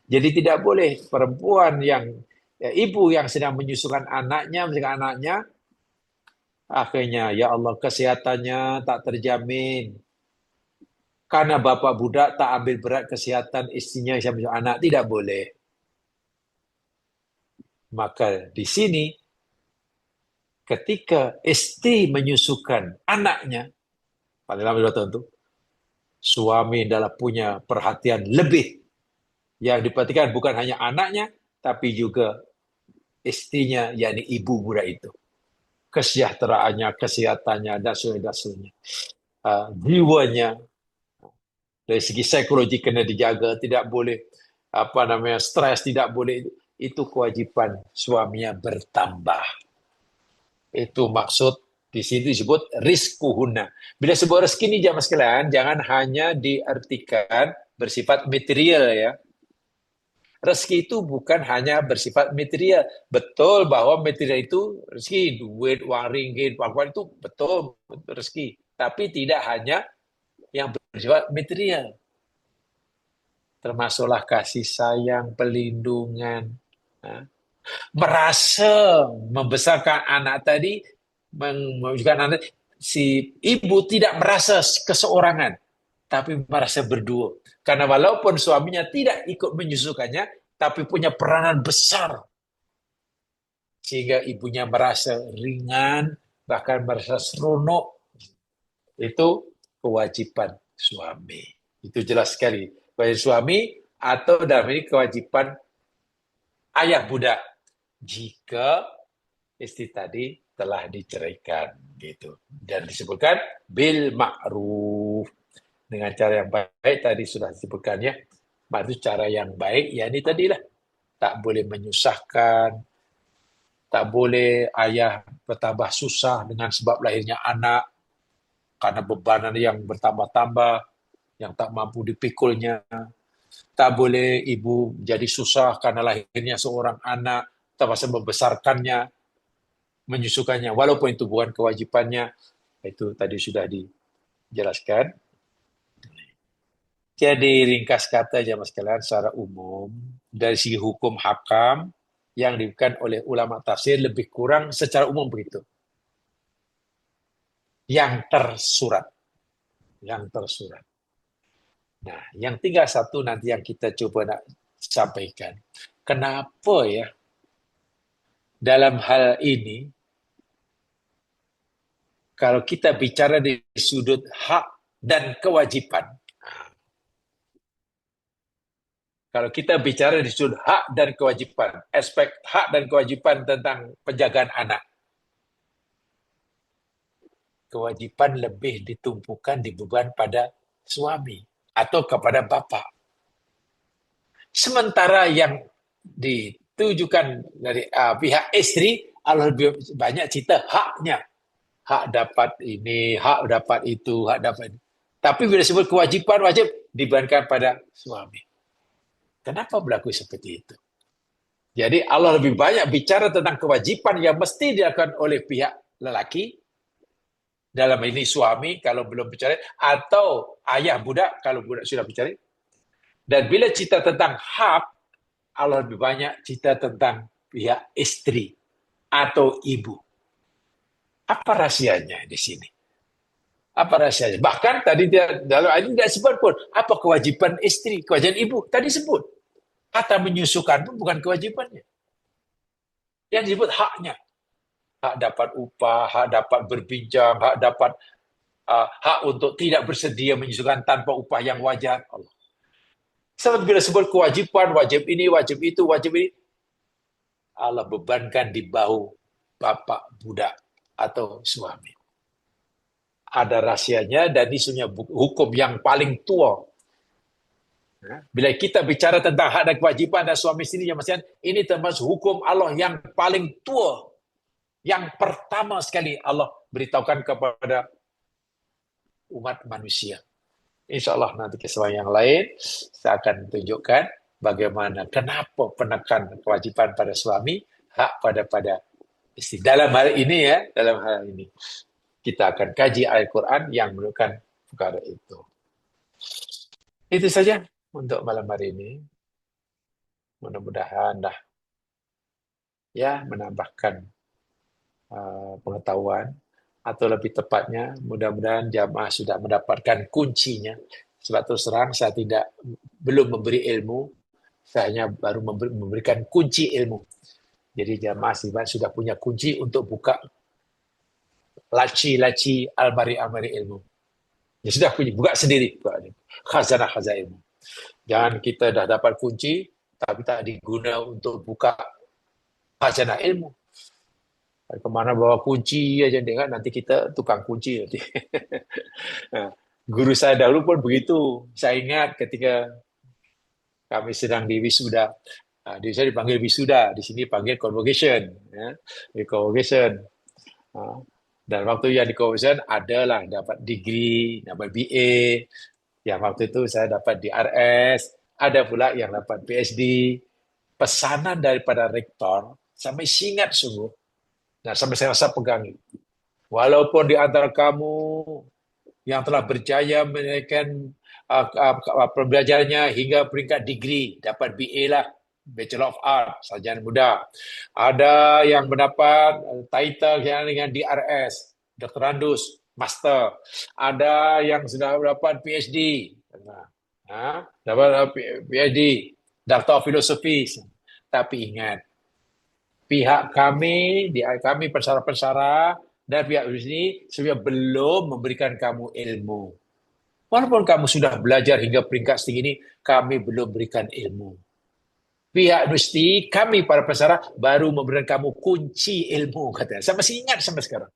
Jadi tidak boleh perempuan ibu yang sedang menyusukan anaknya, akhirnya ya Allah kesehatannya tak terjamin. Karena bapak budak tak ambil berat kesihatan istrinya sama anak, tidak boleh. Maka di sini ketika istri menyusukan anaknya, pada dalam 2 tahun itu, suami adalah punya perhatian lebih. Yang diperhatikan bukan hanya anaknya, tapi juga istrinya, yakni ibu budak itu. Kesejahteraannya, kesehatannya, dan sebagainya. Jiwanya, dari segi psikologi kena dijaga, tidak boleh stres, tidak boleh. Itu kewajiban suaminya bertambah. Itu maksud di sini disebut rizkuhunna. Bila sebut rezeki ini jamaah sekalian, jangan hanya diartikan bersifat material ya. Rezeki itu bukan hanya bersifat material. Betul bahwa material itu rezeki, duit, uang ringgit, uang itu betul rezeki. Tapi tidak hanya yang bersifat material. Termasuklah kasih sayang, pelindungan. Merasa membesarkan anak tadi, mewujudkan anak, si ibu tidak merasa keseorangan, tapi merasa berdua. Karena walaupun suaminya tidak ikut menyusukannya, tapi punya peranan besar. Sehingga ibunya merasa ringan, bahkan merasa seronok. Itu kewajiban suami. Itu jelas sekali. Kewajiban suami atau dalam ini kewajiban ayah budak. Jika istri tadi telah diceraikan. Gitu. Dan disebutkan bil ma'ruf. Dengan cara yang baik tadi sudah disebutkan ya. Maksud cara yang baik, ya ini tadilah. Tak boleh menyusahkan, tak boleh ayah bertambah susah dengan sebab lahirnya anak, karena bebanan yang bertambah-tambah, yang tak mampu dipikulnya. Tak boleh ibu jadi susah karena lahirnya seorang anak, terpaksa membesarkannya, menyusukannya, walaupun itu bukan kewajibannya. Itu tadi sudah dijelaskan. Jadi ringkas kata jemaah sekalian secara umum, dari segi hukum hakam yang diberikan oleh ulama tafsir lebih kurang secara umum begitu. Yang tersurat. Yang tersurat. Nah, yang tinggal satu nanti yang kita coba nak sampaikan. Kenapa ya dalam hal ini, kalau kita bicara di sudut hak dan kewajiban, kalau kita bicara di sudut hak dan kewajiban, aspek hak dan kewajiban tentang penjagaan anak, kewajiban lebih ditumpukan dibeban pada suami atau kepada bapak. Sementara yang ditujukan dari pihak istri, Allah lebih banyak cerita haknya. Hak dapat ini, hak dapat itu, hak dapat ini. Tapi bila disebut kewajiban, wajib dibebankan pada suami. Kenapa berlaku seperti itu? Jadi Allah lebih banyak bicara tentang kewajiban yang mesti dilakukan oleh pihak lelaki, dalam ini suami kalau belum bercerai, atau ayah budak kalau budak sudah bercerai. Dan bila cerita tentang hak, Allah lebih banyak cerita tentang pihak istri atau ibu. Apa rahasianya di sini? Apa rahasianya? Bahkan tadi dalam ayat ini tidak sebut pun apa kewajiban istri, kewajiban ibu. Tadi sebut. Kata menyusukan pun bukan kewajibannya. Yang disebut haknya. Hak dapat upah, hak dapat berbincang, hak dapat hak untuk tidak bersedia menyusukan tanpa upah yang wajar. Allah. Sebab bila sebut kewajiban, wajib ini, wajib itu, wajib ini, Allah bebankan di bahu bapak budak atau suami. Ada rahasianya dan isunya hukum yang paling tua. Bila kita bicara tentang hak dan kewajiban dan suami istri yang masing, ini termasuk hukum Allah yang paling tua. Yang pertama sekali Allah beritahukan kepada umat manusia. InsyaAllah nanti kesempatan yang lain saya akan tunjukkan bagaimana, kenapa penekan kewajiban pada suami, hak pada istri. Dalam hal ini kita akan kaji ayat Quran yang menunjukkan perkara itu. Itu saja untuk malam hari ini. Mudah-mudahan menambahkan pengetahuan, atau lebih tepatnya mudah-mudahan jamaah sudah mendapatkan kuncinya Sebab terus terang saya belum memberi ilmu, saya hanya baru memberikan kunci ilmu. Jadi jamaah sudah punya kunci untuk buka laci-laci almari-almari ilmu. Ya sudah buka sendiri, khazanah-khazanah ilmu. Jangan kita dah dapat kunci tapi tak diguna untuk buka khazanah ilmu. Kemana bawa kunci aja kan, nanti kita tukang kunci nanti. Guru saya dahulu pun begitu. Saya ingat ketika kami sedang di wisuda. Di sana dipanggil wisuda, di sini panggil convocation. Ya. Di convocation. Dan waktu yang di convocation adalah dapat degree, dapat BA. Yang waktu itu saya dapat DRS. Ada pula yang dapat PhD. Pesanan daripada rektor, sampai ingat sungguh. Nah, sampai saya rasa pegang. Walaupun di antara kamu yang telah berjaya menaikkan pembelajarannya hingga peringkat degree, dapat BA lah, Bachelor of Art, sarjana muda. Ada yang mendapat title yang dengan DRS, Doktorandus, Master. Ada yang sudah mendapat PhD. Dapat PhD, Doctor of Philosophy. Tapi ingat, pihak kami pesara-pesara dan pihak sini sebenarnya belum memberikan kamu ilmu. Walaupun kamu sudah belajar hingga peringkat setinggi ini, kami belum berikan ilmu. Pihak universiti, kami para pesara baru memberikan kamu kunci ilmu, katanya. Saya masih ingat sampai sekarang.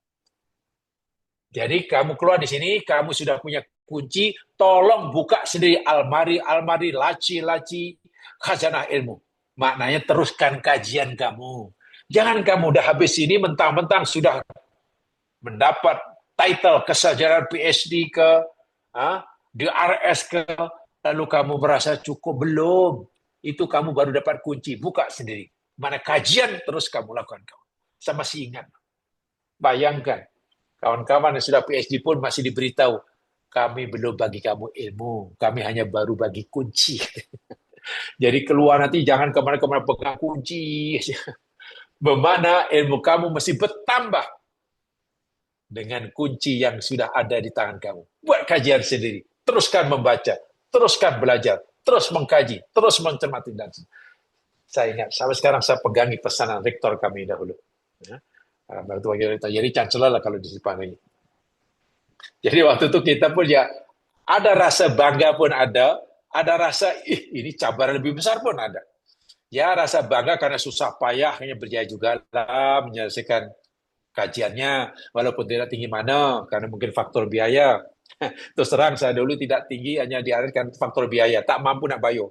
Jadi kamu keluar di sini, kamu sudah punya kunci, tolong buka sendiri almari, laci-laci, khazanah ilmu. Maknanya teruskan kajian kamu. Jangan kamu udah habis ini mentang-mentang sudah mendapat title kesarjanaan PhD ke, DRS ke, lalu kamu merasa cukup belum. Itu kamu baru dapat kunci, buka sendiri. Mana kajian terus kamu lakukan. Saya masih ingat. Bayangkan, kawan-kawan yang sudah PhD pun masih diberitahu, kami belum bagi kamu ilmu, kami hanya baru bagi kunci. Jadi keluar nanti jangan kemana-kemana pegang kunci. Bagaimana ilmu kamu mesti bertambah dengan kunci yang sudah ada di tangan kamu. Buat kajian sendiri, teruskan membaca, teruskan belajar, terus mengkaji, terus mencermati. Dan saya ingat, sampai sekarang saya pegangi pesanan rektor kami dahulu. Jadi chancellor lah kalau dipanggil. Jadi waktu itu kita pun ya ada rasa bangga pun ada rasa ini cabaran lebih besar pun ada. Ya rasa bangga karena susah payah hanya berjaya juga lah menyelesaikan kajiannya walaupun tidak tinggi mana karena mungkin faktor biaya. Terus terang saya dulu tidak tinggi hanya diarahkan faktor biaya, tak mampu nak bayar.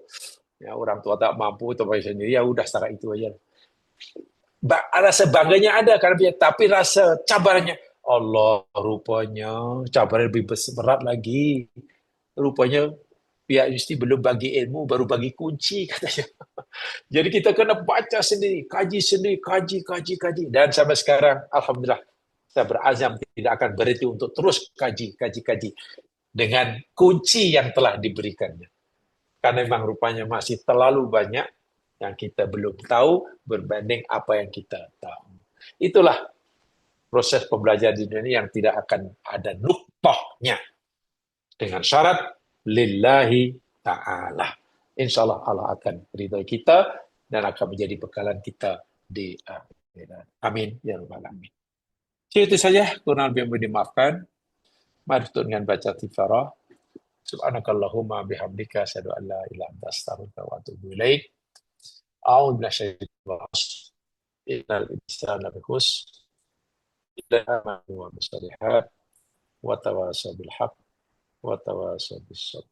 Ya orang tua tak mampu untuk bayar sendiri ya udah secara itu aja. Rasa bangganya ada karena tapi rasa cabarannya Allah rupanya cabaran lebih berat lagi. Rupanya pihak universiti belum bagi ilmu, baru bagi kunci katanya. Jadi kita kena baca sendiri, kaji sendiri, kaji. Dan sampai sekarang, alhamdulillah, saya berazam tidak akan berhenti untuk terus kaji dengan kunci yang telah diberikannya. Karena memang rupanya masih terlalu banyak yang kita belum tahu berbanding apa yang kita tahu. Itulah proses pembelajaran di dunia yang tidak akan ada nuktahnya. Dengan syarat lillahi ta'ala. Insya Allah Allah akan ridhoi kita dan akan menjadi bekalan kita di akhirat. Amin. Ya Rabbal Alamin. Itu saja. Kurang lebih dimaafkan. Mari tutup dengan baca tifarah. Subhanakallahumma bihamdika asyhadu an la ilaha illa anta astaghfiruka wa atubu ilaik. A'udzu billahi innal insana lakhus illa amanu wa bisalihat wa tawasaw bil haqq wa tawasaw bis sabr.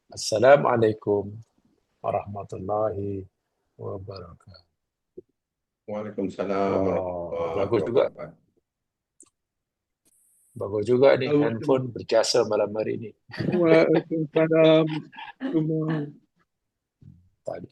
Assalamualaikum warahmatullahi wabarakatuh. Waalaikumsalam Bagus juga. Bagus juga nih handphone berjasa malam hari ini. Waalaikumsalam. Tadi